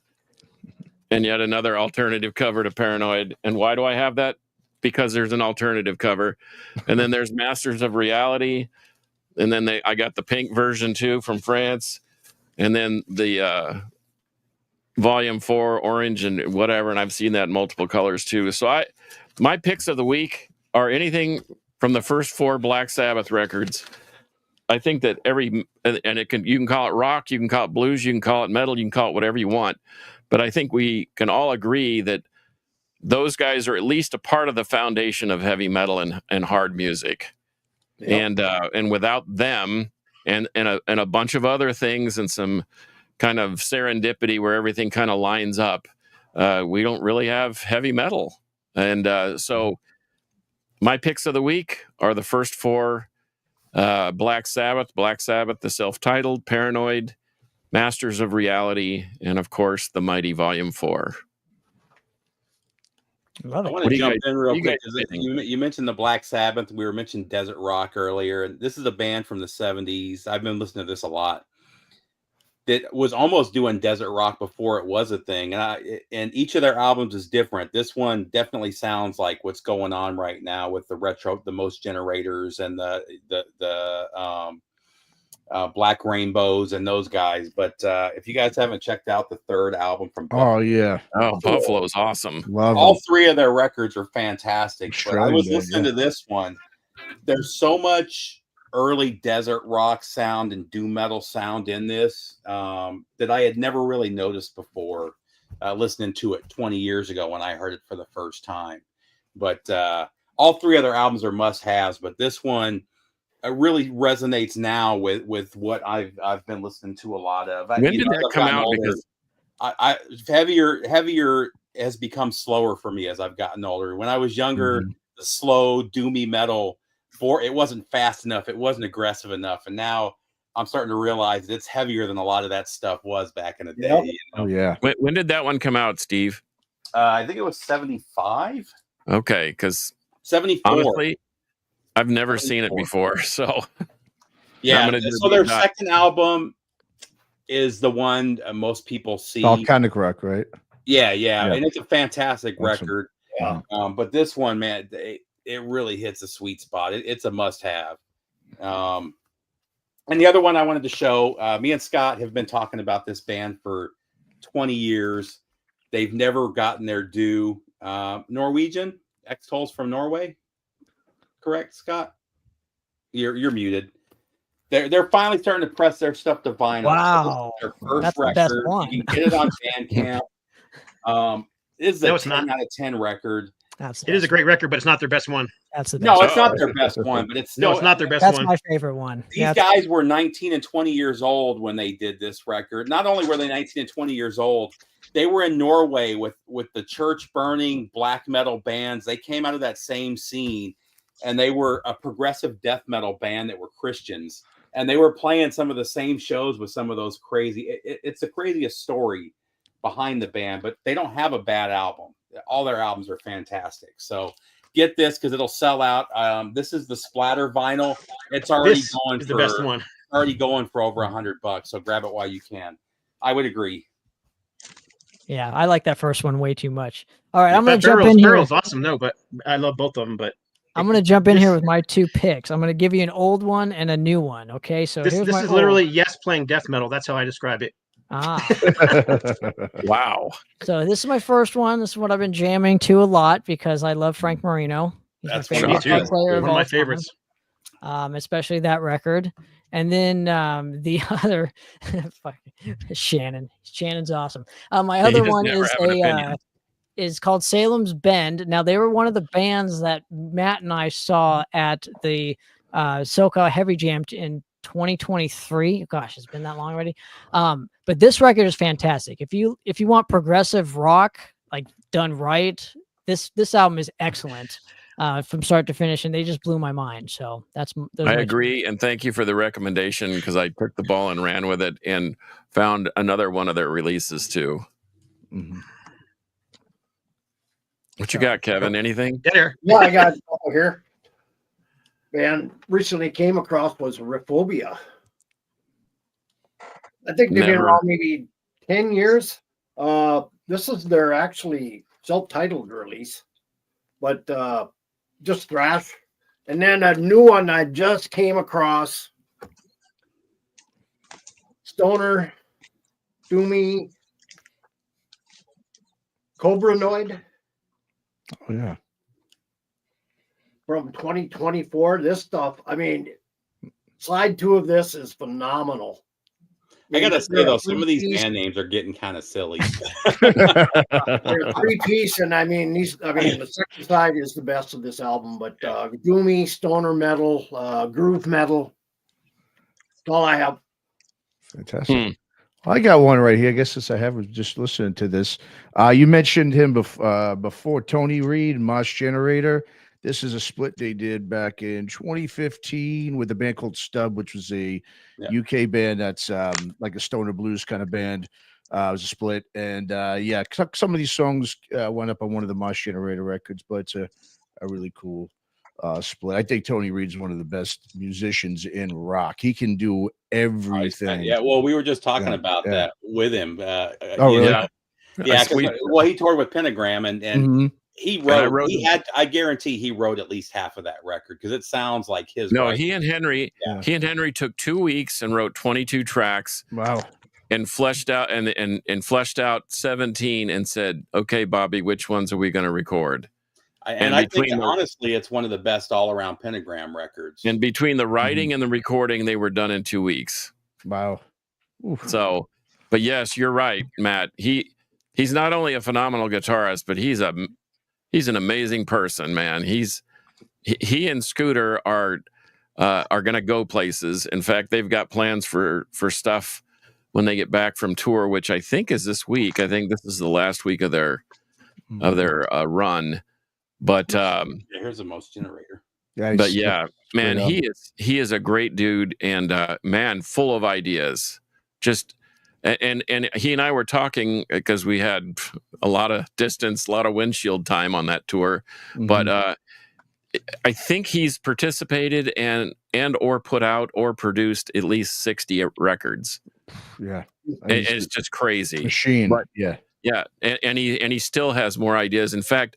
Speaker 5: and yet another alternative cover to Paranoid. And why do I have that? Because there's an alternative cover, and then there's Masters of Reality, and then I got the pink version too from France, and then the Volume 4 orange and whatever, and I've seen that in multiple colors too. So my picks of the week are anything from the first 4 Black Sabbath records. I think that you can call it rock, you can call it blues, you can call it metal, you can call it whatever you want. But I think we can all agree that those guys are at least a part of the foundation of heavy metal and hard music.
Speaker 2: Yep.
Speaker 5: And without them and a bunch of other things and some kind of serendipity where everything kind of lines up, we don't really have heavy metal. And so my picks of the week are the first four: Black Sabbath, the self-titled, Paranoid, Masters of Reality, and of course the Mighty Volume 4.
Speaker 3: Love
Speaker 6: I
Speaker 3: it.
Speaker 6: want
Speaker 5: What
Speaker 6: to
Speaker 5: do you
Speaker 6: jump
Speaker 5: guys-
Speaker 6: in
Speaker 5: what
Speaker 6: real
Speaker 5: do you
Speaker 6: quick.
Speaker 5: guys
Speaker 6: 'Cause
Speaker 5: think?
Speaker 6: you mentioned the Black Sabbath. We were mentioning Desert Rock earlier, and this is a band from the 70s. I've been listening to this a lot. That was almost doing desert rock before it was a thing, and each of their albums is different. This one definitely sounds like what's going on right now with the most generators and the Black Rainbows and those guys. But if you guys haven't checked out the third album from Buffalo,
Speaker 4: Oh yeah,
Speaker 5: Oh, Buffalo's awesome.
Speaker 4: love
Speaker 6: all
Speaker 4: them.
Speaker 6: three of their records are fantastic. But I
Speaker 4: Shredding
Speaker 6: was
Speaker 4: that,
Speaker 6: listening
Speaker 4: yeah.
Speaker 6: to this one. There's so much early desert rock sound and doom metal sound in this that I had never really noticed before, listening to it 20 years ago when I heard it for the first time. But all three of their albums are must-haves, but this one really resonates now with what I've been listening to a lot of.
Speaker 5: When did that come out? Because
Speaker 6: I heavier has become slower for me as I've gotten older. When I was younger, the slow doomy metal, it wasn't fast enough, it wasn't aggressive enough, and now I'm starting to realize it's heavier than a lot of that stuff was back in the day.
Speaker 2: Yep.
Speaker 6: You know?
Speaker 4: Oh yeah.
Speaker 5: when did that one come out, Steve?
Speaker 6: I think it was 75,
Speaker 5: Okay, because
Speaker 6: 74.
Speaker 5: honestly, I've never seen it before. So
Speaker 6: Yeah,
Speaker 5: I'm gonna do
Speaker 6: so
Speaker 5: a
Speaker 6: their
Speaker 5: deep dive.
Speaker 6: second album is the one most people see.
Speaker 4: Volcanic Rock, right?
Speaker 6: Yeah,
Speaker 4: Yeah.
Speaker 6: and it's a fantastic
Speaker 4: Awesome.
Speaker 6: record.
Speaker 2: Yeah.
Speaker 6: But this one, man, it really hits a sweet spot. It's a must-have. And the other one I wanted to show, me and Scott have been talking about this band for 20 years. They've never gotten their due. Norwegian, X-Tolls from Norway. Correct, Scott? You're muted. They're finally starting to press their stuff to vinyl.
Speaker 3: Wow.
Speaker 6: So this is their first
Speaker 3: That's the best
Speaker 6: record.
Speaker 3: one.
Speaker 6: You can get it on Bandcamp. This is
Speaker 1: No,
Speaker 6: a
Speaker 1: it's
Speaker 6: 10
Speaker 1: not.
Speaker 6: out of 10 record.
Speaker 3: That's
Speaker 1: It is a great record, but it's not their best one.
Speaker 3: That's the best.
Speaker 6: No,
Speaker 3: one.
Speaker 6: it's not their best one, but it's still,
Speaker 1: No, it's not their best
Speaker 3: That's
Speaker 1: one.
Speaker 3: my favorite one.
Speaker 6: These
Speaker 3: Yeah,
Speaker 6: guys were 19 and 20 years old when they did this record. Not only were they 19 and 20 years old, they were in Norway with the church burning black metal bands. They came out of that same scene, and they were a progressive death metal band that were Christians. And they were playing some of the same shows with some of those crazy. It's the craziest story behind the band, but they don't have a bad album. All their albums are fantastic. So get this because it'll sell out. This is the Splatter vinyl. It's already
Speaker 1: This
Speaker 6: going
Speaker 1: is
Speaker 6: for
Speaker 1: the best one.
Speaker 6: already going for over $100. So grab it while you can. I would agree.
Speaker 3: yeah, I like that first one way too much. All right, I'm gonna jump
Speaker 1: Barrel's
Speaker 3: in here.
Speaker 1: awesome. No, but I love both of them. But
Speaker 3: I'm gonna jump in here
Speaker 1: this-
Speaker 3: with my two picks. I'm gonna give you an old one and a new one. Okay, so
Speaker 1: this
Speaker 3: here's my
Speaker 1: is
Speaker 3: old.
Speaker 1: literally Yes playing death metal. That's how I describe it.
Speaker 3: Ah.
Speaker 5: Wow.
Speaker 3: So this is my first one. This is what I've been jamming to a lot because I love Frank Marino. He's
Speaker 6: That's
Speaker 3: my
Speaker 6: me
Speaker 3: favorite
Speaker 1: too.
Speaker 3: guitar player
Speaker 1: One of my
Speaker 3: all time.
Speaker 1: favorites.
Speaker 3: Especially that record. And then the other, Shannon's awesome. My
Speaker 5: He
Speaker 3: other
Speaker 5: does
Speaker 3: one
Speaker 5: never
Speaker 3: is
Speaker 5: have an opinion.
Speaker 3: is called Salem's Bend. Now they were one of the bands that Matt and I saw at the SoCal Heavy Jam in 2023. Gosh, it's been that long already. But this record is fantastic. If you want progressive rock like done right, this album is excellent from start to finish, and they just blew my mind. So those
Speaker 5: I
Speaker 3: are my two.
Speaker 5: agree, and thank you for the recommendation because I took the ball and ran with it and found another one of their releases too.
Speaker 4: Mhm.
Speaker 5: What you got, Kevin? Anything?
Speaker 1: Get here.
Speaker 2: Yeah, I got a couple here. And recently came across was Riphobia. I think they've been
Speaker 5: Never.
Speaker 2: around maybe 10 years. This is their actually self-titled release, but just thrash. And then a new one I just came across. Stoner, Doomy, Cobranoid
Speaker 4: Oh yeah.
Speaker 2: from 2024. This stuff, I mean, side 2 of this is phenomenal.
Speaker 6: I gotta
Speaker 2: They're
Speaker 6: say
Speaker 2: a
Speaker 6: though, some of these
Speaker 2: three-piece-
Speaker 6: band names are getting kind of silly.
Speaker 2: They're a three-piece, and I mean the second side is the best of this album, but doomy, stoner metal, groove metal. That's all I have.
Speaker 4: Fantastic. I got one right here. I guess since I was just listening to this, you mentioned him before, Tony Reed, Moss Generator. This is a split they did back in 2015 with a band called Stub, which was a UK band that's like a stoner blues kind of band. It was a split, and some of these songs went up on one of the Moss Generator records, but it's a really cool split. I think Tony Reed's one of the best musicians in rock. He can do everything.
Speaker 6: Yeah, well, we were just talking about that with him.
Speaker 4: Oh, really?
Speaker 6: Yeah, well, he toured with Pentagram, and he wrote. I guarantee he wrote at least half of that record because it sounds like his.
Speaker 5: No,
Speaker 6: writing.
Speaker 5: he and Henry took 2 weeks and wrote 22 tracks.
Speaker 4: Wow.
Speaker 5: And fleshed out and fleshed out 17 and said, "Okay, Bobby, which ones are we going to record?"
Speaker 6: And I think honestly, it's one of the best all-around Pentagram records.
Speaker 5: And between the writing and the recording, they were done in 2 weeks.
Speaker 4: Wow.
Speaker 5: Oof. So, but yes, you're right, Matt. He's not only a phenomenal guitarist, but he's an amazing person, man. He and Scooter are going to go places. In fact, they've got plans for stuff when they get back from tour, which I think is this week. I think this is the last week of their run. But
Speaker 6: here's a Moss Generator.
Speaker 5: But yeah, man, he is a great dude, and man, full of ideas. Just and he and I were talking because we had a lot of distance, a lot of windshield time on that tour. But I think he's participated and or put out or produced at least 60 records.
Speaker 4: Yeah,
Speaker 5: it's just crazy
Speaker 4: machine.
Speaker 5: But,
Speaker 4: yeah,
Speaker 5: and he still has more ideas. In fact,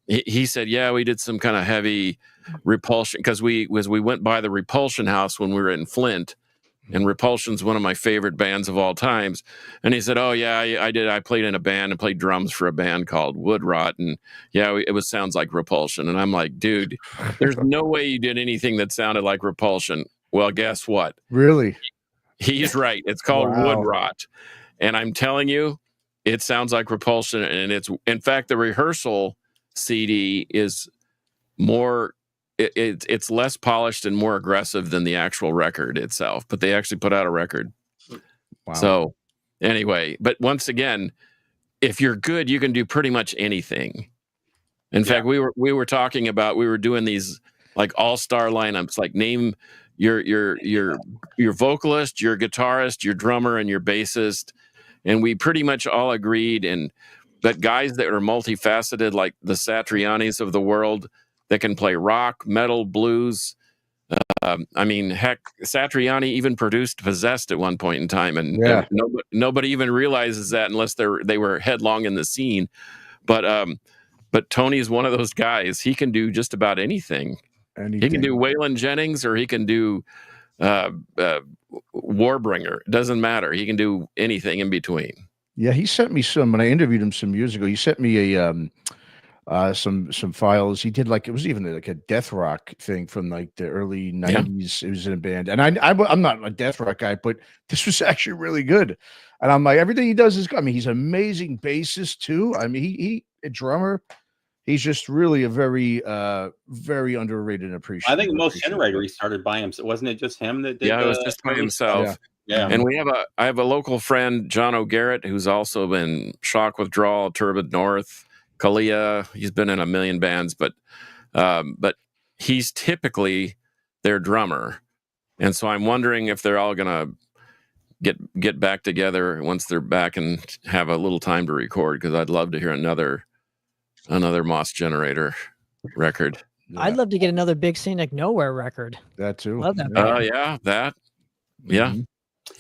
Speaker 5: he said, "Yeah, we did some kind of heavy Repulsion because we went by the Repulsion house when we were in Flint, and Repulsion's one of my favorite bands of all times." And he said, "Oh yeah, I did. I played in a band and played drums for a band called Wood Rot, and yeah, it sounds like Repulsion." And I'm like, "Dude, there's no way you did anything that sounded like Repulsion." Well, guess what?
Speaker 4: Really?
Speaker 5: He's right. It's called Wood Rot, and I'm telling you, it sounds like Repulsion. And it's, in fact, the rehearsal CD is more. It's less polished and more aggressive than the actual record itself, but they actually put out a record. Wow. So anyway, but once again, if you're good, you can do pretty much anything. In fact, we were talking about, we were doing these like all-star lineups, like name your vocalist, your guitarist, your drummer, and your bassist. And we pretty much all agreed that guys that are multifaceted, like the Satrianis of the world, that can play rock, metal, blues. I mean, heck, Satriani even produced Possessed at one point in time, and nobody even realizes that unless they were headlong in the scene. But Tony's one of those guys. He can do just about anything. He can do Waylon Jennings, or he can do Warbringer. It doesn't matter. He can do anything in between.
Speaker 4: Yeah, he sent me some when I interviewed him some years ago. He sent me some files. He did it was even like a death rock thing from like the early 90s. It was in a band, and I'm not a death rock guy, but this was actually really good. And I'm like, everything he does is good. I mean, he's an amazing bassist too. I mean, he a drummer. He's just really a very very underrated and appreciated.
Speaker 6: I think Moss Generator he started by himself. Wasn't it just him that did?
Speaker 5: Yeah, it was just by himself. Yeah. And I have a local friend, John O'Garrett, who's also been Shock Withdrawal, Turbid North, Kalia. He's been in a million bands, but he's typically their drummer. And so I'm wondering if they're all gonna get back together once they're back and have a little time to record, because I'd love to hear another Moss Generator record.
Speaker 3: Yeah. I'd love to get another Big Scenic Nowhere record.
Speaker 4: That too.
Speaker 3: Love that.
Speaker 5: That. Yeah.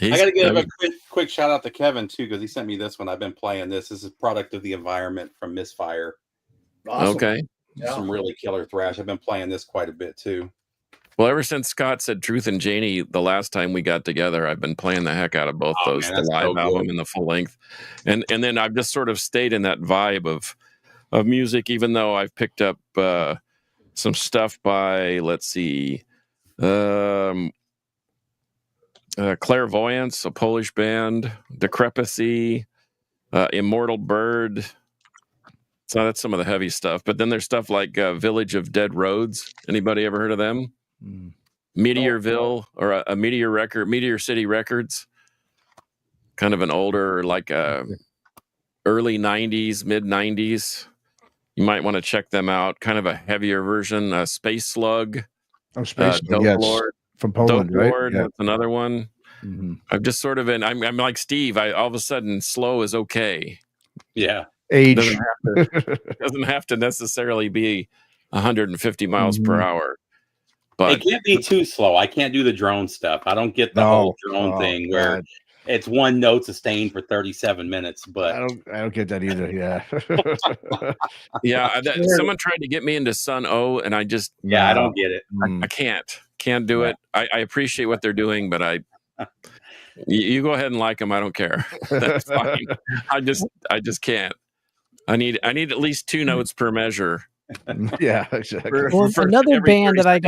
Speaker 6: I got to give a quick shout out to Kevin too, because he sent me this one. I've been playing this. This is Product of the Environment from Misfire.
Speaker 5: Awesome. Okay.
Speaker 6: Some really killer thrash. I've been playing this quite a bit too.
Speaker 5: Well, ever since Scott said Truth and Janie the last time we got together, I've been playing the heck out of both those, the live album and the full length. And then I've just sort of stayed in that vibe of music, even though I've picked up some stuff by, let's see, Clairvoyance, a Polish band. Decrepacy, Immortal Bird. So that's some of the heavy stuff. But then there's stuff like Village of Dead Roads. Anybody ever heard of them? Meteorville, or a Meteor record, Meteor City Records. Kind of an older, like early 90s, mid 90s. You might want to check them out. Kind of a heavier version. Space Slug.
Speaker 4: Oh, Space
Speaker 5: Dope
Speaker 4: yes.
Speaker 5: Lord.
Speaker 4: From Poland,
Speaker 5: Dope
Speaker 4: right?
Speaker 5: Lord,
Speaker 4: Yeah.
Speaker 5: that's another one. I'm just sort of I'm like Steve. All of a sudden, slow is okay.
Speaker 6: Yeah.
Speaker 4: Age
Speaker 5: doesn't have to necessarily be 150 miles per hour. But
Speaker 6: it can't be too slow. I can't do the drone stuff. I don't get the whole drone thing where it's one note sustained for 37 minutes. But
Speaker 4: I don't get that either. Yeah.
Speaker 5: yeah. Someone tried to get me into Sun O, and I just
Speaker 6: I don't get it.
Speaker 5: I can't do it. I appreciate what they're doing, but you go ahead and like them. I don't care. That's fine. I just can't. I need at least 2 notes per measure.
Speaker 4: Yeah, exactly.
Speaker 3: Well, another band that I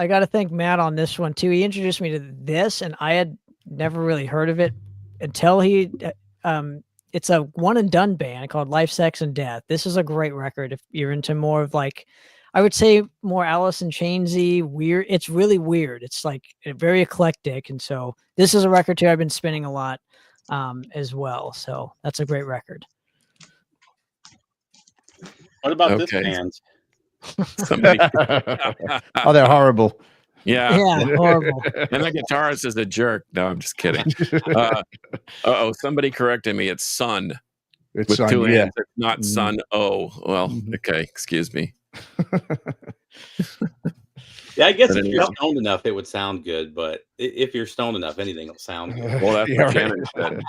Speaker 3: gotta thank Matt on this one too. He introduced me to this, and I had never really heard of it until he. It's a one and done band called Life, Sex, and Death. This is a great record if you're into more of like, I would say more Alice in Chainsy, weird. It's really weird. It's like very eclectic, and so this is a record too I've been spinning a lot as well. So that's a great record.
Speaker 6: What about this band?
Speaker 4: Oh, they're horrible.
Speaker 5: Yeah,
Speaker 3: horrible.
Speaker 5: And the guitarist is a jerk. No, I'm just kidding. Somebody corrected me. It's Sun.
Speaker 4: It's
Speaker 5: with
Speaker 4: Sun,
Speaker 5: 2
Speaker 4: yeah.
Speaker 5: N's. It's not Sun O. Well, okay. Excuse me.
Speaker 6: Yeah, I guess if you're stoned enough, it would sound good. But if you're stoned enough, anything will sound good.
Speaker 5: Well, that's what Shannon said.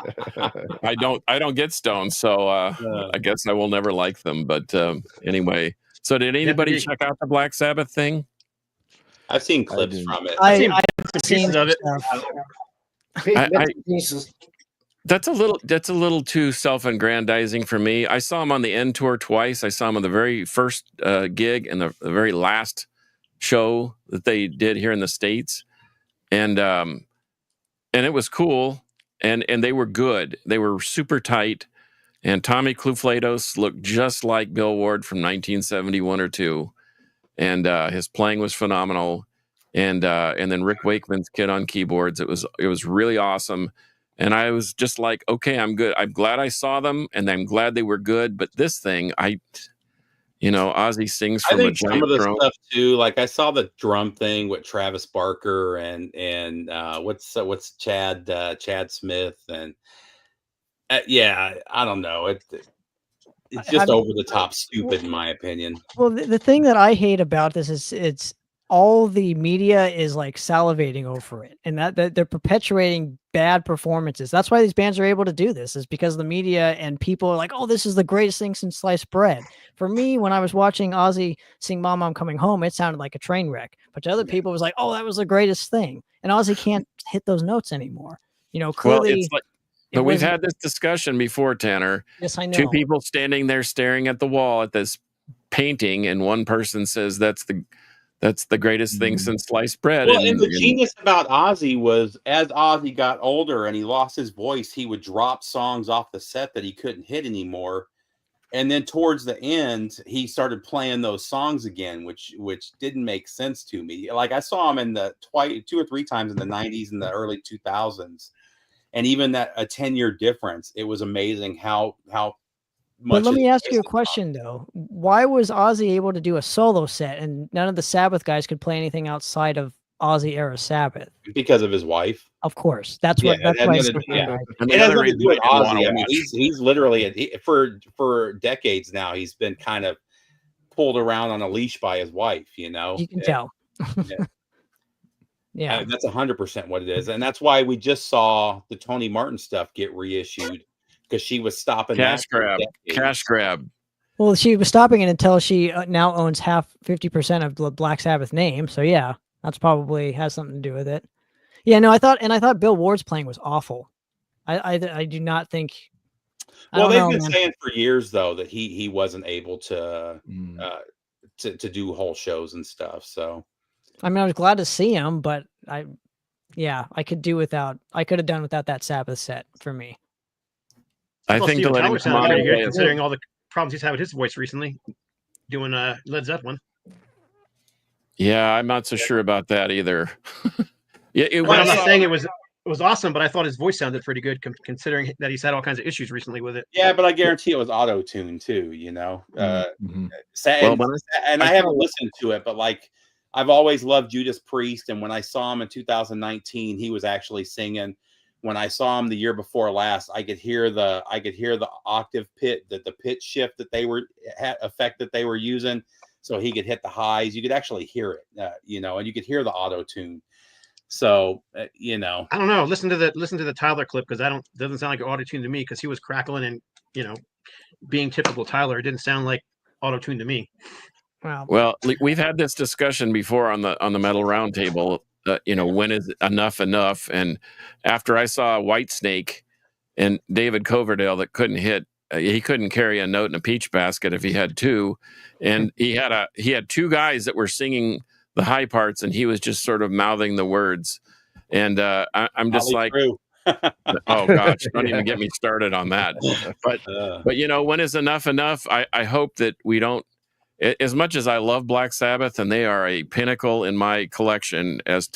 Speaker 5: I don't get stoned, so I guess I will never like them. But anyway, so did anybody check out the Black Sabbath thing?
Speaker 6: I've seen clips from it.
Speaker 3: I've seen
Speaker 1: pieces of it.
Speaker 5: That's a little too self-aggrandizing for me. I saw him on the End tour twice. I saw him on the very first gig and the very last show that they did here in the States, and it was cool, and they were good. They were super tight, and Tommy Cluflatos looked just like Bill Ward from 1971 or 2, and his playing was phenomenal, and then Rick Wakeman's kid on keyboards. It was really awesome. And I was just like, okay, I'm good. I'm glad I saw them, and I'm glad they were good. But this thing, Ozzy sings from a giant
Speaker 6: some of the
Speaker 5: drum.
Speaker 6: stuff too. Like I saw the drum thing with Travis Barker and what's Chad Smith and I don't know. It's just over the top stupid in my opinion.
Speaker 3: Well, the thing that I hate about this is it's all the media is like salivating over it, and that they're perpetuating bad performances. That's why these bands are able to do this, is because the media and people are like, oh, this is the greatest thing since sliced bread. For me, when I was watching Ozzy sing Mama, I'm Coming Home, it sounded like a train wreck. But to other people, it was like, oh, that was the greatest thing. And Ozzy can't hit those notes anymore. Clearly.
Speaker 5: Well, it's like, but we've had this discussion before, Tanner.
Speaker 3: Yes, I know.
Speaker 5: 2 people standing there staring at the wall at this painting, and one person says that's the greatest thing since sliced bread.
Speaker 6: Well, and the genius about Ozzy was, as Ozzy got older and he lost his voice, he would drop songs off the set that he couldn't hit anymore. And then towards the end, he started playing those songs again, which didn't make sense to me. Like I saw him in the 2 or 3 times in the 90s and the early 2000s. And even that a 10-year difference, it was amazing how much.
Speaker 3: But let me ask you a question though. Why was Ozzy able to do a solo set and none of the Sabbath guys could play anything outside of Ozzy era Sabbath?
Speaker 6: Because of his wife.
Speaker 3: Of course. That's why.
Speaker 6: It has nothing to do with Ozzy. I mean, he's literally for decades now. He's been kind of pulled around on a leash by his wife. You
Speaker 3: can tell.
Speaker 6: Yeah, that's 100% what it is, and that's why we just saw the Tony Martin stuff get reissued, because she was stopping
Speaker 5: cash grab.
Speaker 3: Well, she was stopping it until she now owns 50% of the Black Sabbath name. So yeah, that's probably has something to do with it. Yeah, no, I thought Bill Ward's playing was awful. I do not think.
Speaker 6: Well, they've been saying for years though that he wasn't able to do whole shows and stuff. So,
Speaker 3: I mean, I was glad to see him, but Yeah, I could do without. I could have done without that Sabbath set for me.
Speaker 5: I
Speaker 1: Well,
Speaker 5: think to
Speaker 1: Steven
Speaker 5: let him
Speaker 1: Tyler
Speaker 5: come
Speaker 1: sounded
Speaker 5: on
Speaker 1: pretty
Speaker 5: and
Speaker 1: good
Speaker 5: play a
Speaker 1: considering all the problems he's had with his voice recently, doing Led Zeppelin.
Speaker 5: Yeah, I'm not so sure about that either. Yeah,
Speaker 1: I mean, I'm not saying it was awesome, but I thought his voice sounded pretty good considering that he's had all kinds of issues recently with it.
Speaker 6: Yeah, but I guarantee it was auto tuned too. You know,
Speaker 4: Mhm.
Speaker 6: and,
Speaker 5: Well,
Speaker 6: and
Speaker 5: I
Speaker 6: I haven't
Speaker 5: saw-
Speaker 6: listened to it, but like I've always loved Judas Priest, and when I saw him in 2019, he was actually singing. When I saw him the year before last, I could hear the octave the pitch shift that they were effect that they were using, so he could hit the highs. You could actually hear it, you know, and you could hear the auto tune. So you know,
Speaker 1: I don't know. Listen to the Tyler clip because doesn't sound like auto tune to me because he was crackling and being typical Tyler. It didn't sound like auto tune to me.
Speaker 3: Wow.
Speaker 5: Well, we've had this discussion before on the Metal Roundtable. When is enough enough? And after I saw Whitesnake and David Coverdale that couldn't hit, he couldn't carry a note in a peach basket if he had two, and he had two guys that were singing the high parts, and he was just sort of mouthing the words. And I'm just like, oh gosh, don't even get me started on that. But when is enough enough? I hope that we don't. As much as I love Black Sabbath, and they are a pinnacle in my collection, it was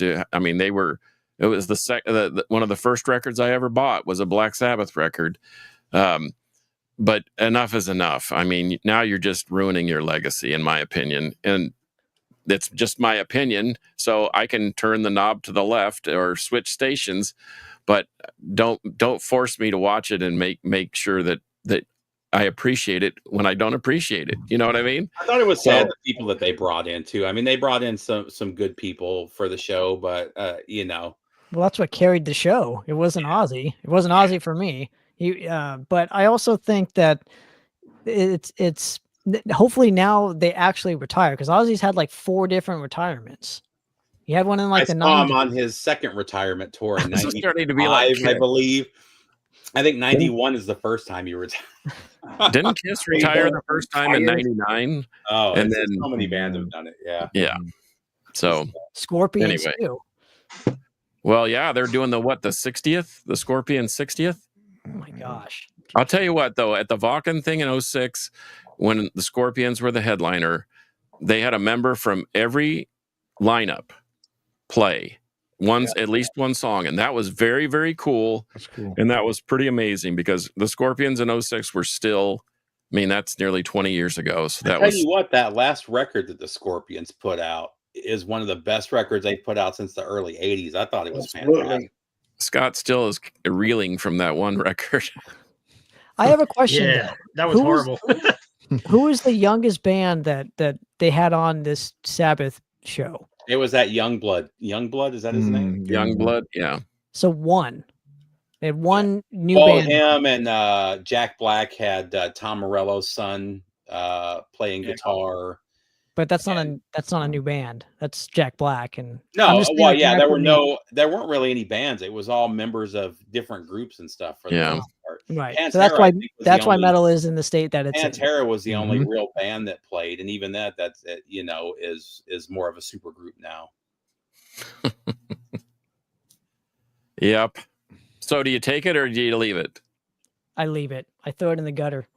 Speaker 5: one of the first records I ever bought was a Black Sabbath record. But enough is enough. I mean, now you're just ruining your legacy, in my opinion. And it's just my opinion. So I can turn the knob to the left or switch stations, but don't force me to watch it and make sure that I appreciate it when I don't appreciate it. You know what I mean?
Speaker 6: I thought it was sad the people that they brought in too. I mean, they brought in some good people for the show, but
Speaker 3: well, that's what carried the show. It wasn't Ozzy. It wasn't Ozzy for me. But I also think that it's hopefully now they actually retire because Ozzy's had like 4 different retirements. He had one in like
Speaker 6: I
Speaker 3: the
Speaker 6: saw
Speaker 3: 90s.
Speaker 6: him on his second retirement tour in
Speaker 5: This is
Speaker 6: 95,
Speaker 5: starting to be like
Speaker 6: I believe. I think 91 is the first time he retired.
Speaker 5: Didn't Kiss retire the first time in 99?
Speaker 6: Oh,
Speaker 5: and
Speaker 6: then
Speaker 5: then
Speaker 6: so many bands have done it. Yeah.
Speaker 5: Yeah. So
Speaker 3: Scorpions
Speaker 5: anyway.
Speaker 3: too.
Speaker 5: Well, yeah, they're doing the 60th, the Scorpion 60th.
Speaker 3: Oh my gosh.
Speaker 5: I'll tell you what, though, at the Wacken thing in 06, when the Scorpions were the headliner, they had a member from every lineup play at least one song, and that was very, very cool.
Speaker 4: That's cool.
Speaker 5: And that was pretty amazing because the Scorpions in 06 were still, I mean, that's nearly 20 years ago. So that was.
Speaker 6: Tell you what, that last record that the Scorpions put out is one of the best records they've put out since the early 80s. I thought it was fantastic.
Speaker 5: Scott still is reeling from that one record.
Speaker 3: I have a question.
Speaker 1: Yeah, that was horrible.
Speaker 3: Who is the youngest band that they had on this Sabbath show?
Speaker 6: It was that Youngblood. Youngblood, is that his name?
Speaker 5: Youngblood, yeah.
Speaker 3: So one. They had one new
Speaker 6: Well,
Speaker 3: band.
Speaker 6: him and Jack Black had Tom Morello's son playing guitar.
Speaker 3: But that's not a new band. That's Jack Black and
Speaker 6: no. Well, yeah, there weren't really any bands. It was all members of different groups and stuff. For the most part.
Speaker 3: Right.
Speaker 6: Pantera,
Speaker 3: so that's why metal is in the state that it's.
Speaker 6: Pantera was the only real band that played, and even that's is more of a super group now.
Speaker 5: Yep. So do you take it or do you leave it?
Speaker 3: I leave it. I throw it in the gutter.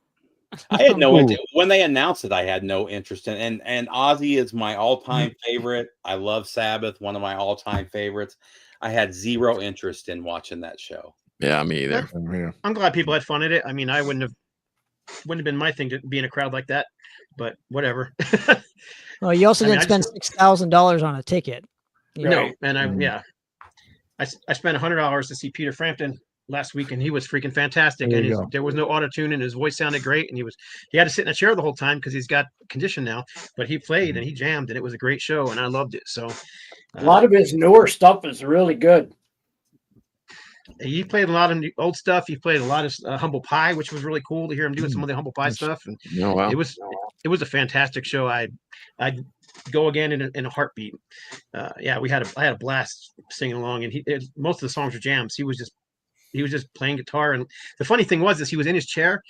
Speaker 6: I had no interest when they announced it. I had no interest in, and Ozzy is my all-time favorite. I love Sabbath, one of my all-time favorites. I had zero interest in watching that show.
Speaker 5: Yeah, me either.
Speaker 1: I'm glad people had fun at it. I mean, I wouldn't have been my thing to be in a crowd like that, but whatever.
Speaker 3: Well, you also didn't spend $6,000 on a ticket.
Speaker 1: No, and I spent $100 to see Peter Frampton last week, and he was freaking fantastic. And there was no auto tune, and his voice sounded great. And he had to sit in a chair the whole time because he's got condition now. But he played and he jammed, and it was a great show, and I loved it. So
Speaker 2: a lot of his newer stuff is really good.
Speaker 1: He played a lot of old stuff. He played a lot of Humble Pie, which was really cool to hear him doing some of the Humble Pie stuff. And it was a fantastic show. I'd go again in a heartbeat. I had a blast singing along, and most of the songs were jams. He was just playing guitar, and the funny thing was he was in his chair,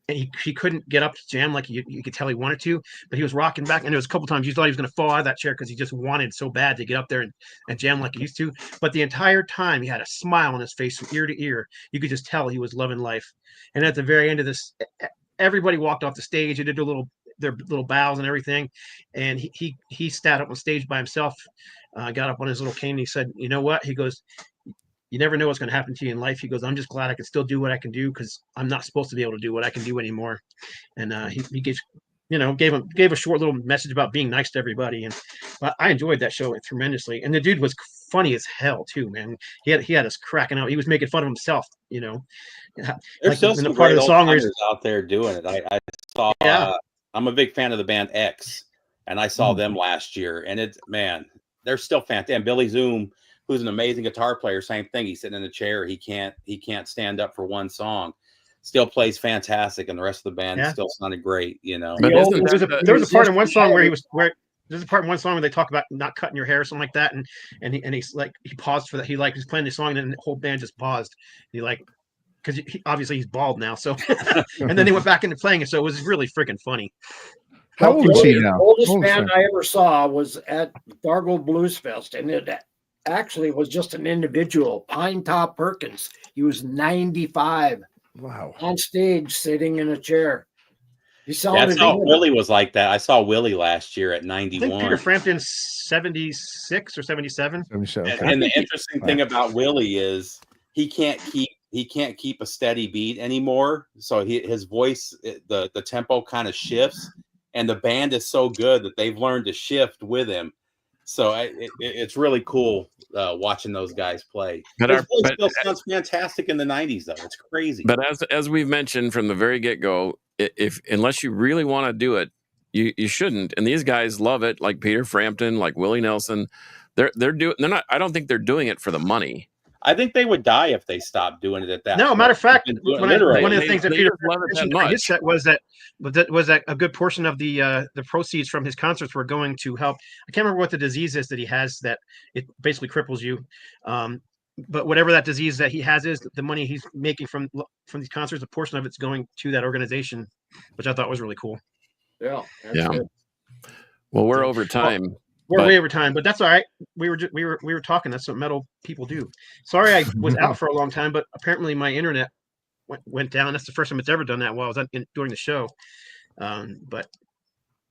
Speaker 1: and he couldn't get up to jam like you could tell he wanted to, but he was rocking back. And there was a couple times you thought he was going to fall out of that chair because he just wanted so bad to get up there and jam like he used to. But the entire time he had a smile on his face from ear to ear. You could just tell he was loving life. And at the very end of this, everybody walked off the stage and did their little bows and everything. And he sat up on stage by himself, got up on his little cane. And he said, "You know what?" He goes, "You never know what's going to happen to you in life." He goes, "I'm just glad I can still do what I can do because I'm not supposed to be able to do what I can do anymore." And he gave a short little message about being nice to everybody. And I enjoyed that show tremendously. And the dude was funny as hell too, man. He had us cracking out. He was making fun of himself,
Speaker 6: There's
Speaker 1: like
Speaker 6: still
Speaker 1: in
Speaker 6: some
Speaker 1: the part
Speaker 6: great
Speaker 1: of the
Speaker 6: old
Speaker 1: song where
Speaker 6: timers out there doing it. I saw.
Speaker 1: Yeah.
Speaker 6: I'm a big fan of the band X, and I saw them last year. And they're still fantastic. And Billy Zoom, who's an amazing guitar player, same thing. He's sitting in a chair. He can't stand up for one song. Still plays fantastic, and the rest of the band still sounded great.
Speaker 5: But
Speaker 1: there was a part in one song where there's a part in one song where they talk about not cutting your hair or something like that, and he's like, he paused for that. He was playing the song, and then the whole band just paused. Because obviously he's bald now, so and then they went back into playing it, so it was really freaking funny.
Speaker 4: How old is he now?
Speaker 2: The oldest band I ever saw was at Fargo Blues Fest, and it actually was just an individual, Pine Top Perkins. He was 95.
Speaker 4: Wow.
Speaker 2: On stage, sitting in a chair. He
Speaker 6: I saw Willie was like that. I saw Willie last year at 91.
Speaker 1: I think Peter Frampton's 76 or 77.
Speaker 4: 77. Okay.
Speaker 6: And the interesting thing about Willie is he can't keep a steady beat anymore. So his voice, the tempo kind of shifts, and the band is so good that they've learned to shift with him. So it's really cool watching those guys play. But his voice still sounds fantastic in the 90s, though. It's crazy.
Speaker 5: But as we've mentioned from the very get-go, unless you really want to do it, you shouldn't. And these guys love it, like Peter Frampton, like Willie Nelson. They're not. I don't think they're doing it for the money.
Speaker 6: I think they would die if they stopped doing it at that.
Speaker 1: No,
Speaker 6: point.
Speaker 1: matter of fact, one of the things that Peter
Speaker 5: love it that
Speaker 1: mentioned in his
Speaker 5: much.
Speaker 1: set was that a good portion of the proceeds from his concerts were going to help. I can't remember what the disease is that he has that it basically cripples you. But whatever that disease that he has is, the money he's making from these concerts, a portion of it's going to that organization, which I thought was really cool.
Speaker 2: Yeah.
Speaker 5: Good. Well, we're over time.
Speaker 1: We're way over time, but that's all right. We were talking. That's what metal people do. Sorry, I was out for a long time, but apparently my internet went down. That's the first time it's ever done that while I was during the show. But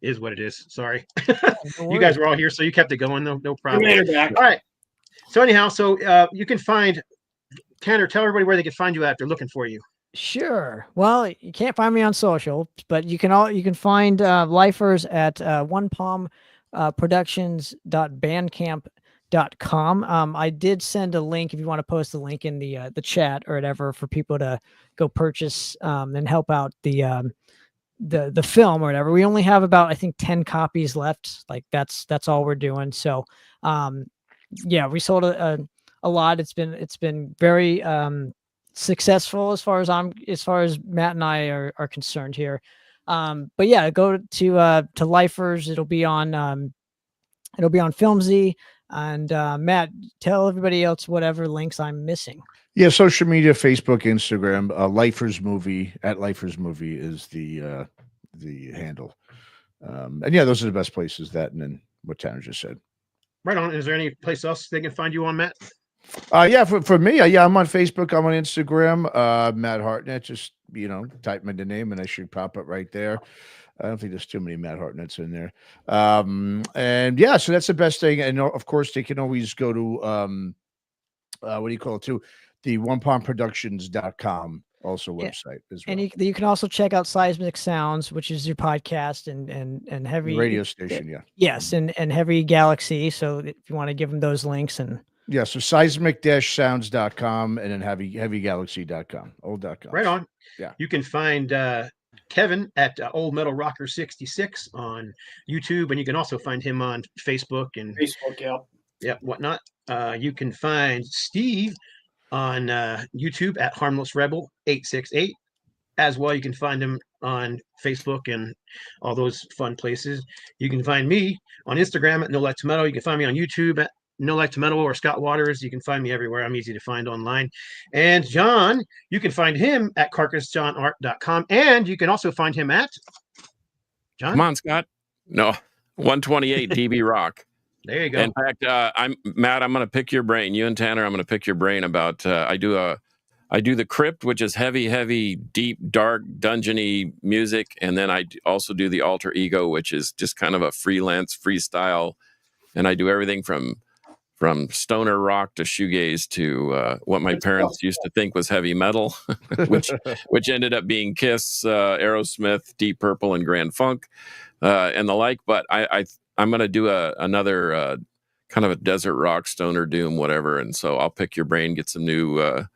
Speaker 1: it is what it is. Sorry, you guys were all here, so you kept it going. No problem. All right. So anyhow, you can find Tanner. Tell everybody where they can find you at. They're looking for you.
Speaker 3: Sure. Well, you can't find me on social, but you can find Lifers at onepalmproductions.bandcamp.com. I did send a link if you want to post the link in the chat or whatever for people to go purchase and help out the film or whatever. We only have about, I think, 10 copies left. Like that's all we're doing. So yeah, we sold a lot. It's been very successful as far as Matt and I are concerned here. But yeah, go to Lifers. It'll be on Filmzy. And Matt, tell everybody else whatever links I'm missing.
Speaker 4: Yeah, social media, Facebook, Instagram, Lifers Movie at Lifers Movie is the handle. And yeah, those are the best places. That and then what Tanner just said.
Speaker 1: Right on. Is there any place else they can find you on, Matt?
Speaker 4: Yeah, for me, I'm on Facebook. I'm on Instagram. Matt Hartnett. Just type in the name, and I should pop up right there. I don't think there's too many Matt Hartnetts in there. And yeah, so that's the best thing. And of course, they can always go to what do you call it too? The onepalmproductions.com also website as well.
Speaker 3: And you can also check out Seismic Sounds, which is your podcast and Heavy
Speaker 4: radio station. Yeah.
Speaker 3: Yes, and Heavy Galaxy. So if you want to give them those links and.
Speaker 4: Yeah, so seismic-sounds.com and then heavygalaxy.com, old.com.
Speaker 1: Right on.
Speaker 4: Yeah.
Speaker 1: You can find Kevin at Old Metal Rocker 66 on YouTube, and you can also find him on Facebook and whatnot. You can find Steve on YouTube at Harmless Rebel 868. As well, you can find him on Facebook and all those fun places. You can find me on Instagram at No Light to Metal. You can find me on YouTube No Life to Metal or Scott Waters. You can find me everywhere. I'm easy to find online. And John, you can find him at carcassjohnart.com. And you can also find him at John.
Speaker 5: Come on, Scott. No, 128 DB Rock.
Speaker 1: There you go.
Speaker 5: In fact, I'm Matt. I'm going to pick your brain. You and Tanner, I'm going to pick your brain about. I do the Crypt, which is heavy, deep, dark, dungeony music, and then I also do the Alter Ego, which is just kind of a freestyle, and I do everything from stoner rock to shoegaze to what my parents used to think was heavy metal, which ended up being Kiss, Aerosmith, Deep Purple, and Grand Funk, and the like. But I'm going to do another kind of a desert rock, stoner doom, whatever. And so I'll pick your brain, get some new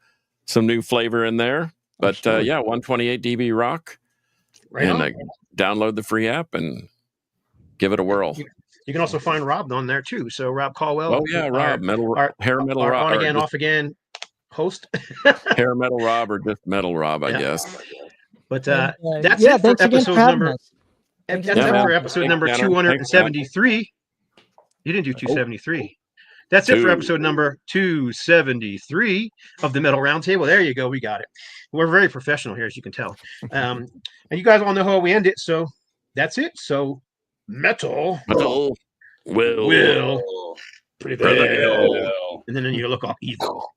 Speaker 5: flavor in there. But 128 DB Rock,
Speaker 1: Right
Speaker 5: and
Speaker 1: on.
Speaker 5: download the free app and give it a whirl.
Speaker 1: You can also find Rob on there too. So Rob Caldwell.
Speaker 5: Oh yeah, Rob, hair metal
Speaker 1: our
Speaker 5: Rob,
Speaker 1: on again, off again host.
Speaker 5: hair metal Rob, or just metal Rob, I guess.
Speaker 1: But
Speaker 3: And,
Speaker 1: that's it for
Speaker 3: thanks again
Speaker 1: episode
Speaker 3: for having
Speaker 1: number.
Speaker 3: us.
Speaker 1: That's
Speaker 3: Thanks
Speaker 1: it
Speaker 3: again.
Speaker 1: for episode number
Speaker 5: Tanner.
Speaker 1: 273. You didn't do 273. That's it for episode number 273 of the Metal Roundtable. There you go. We got it. We're very professional here, as you can tell. And you guys all know how we end it. So that's it. So metal will prevail. And then you look all evil.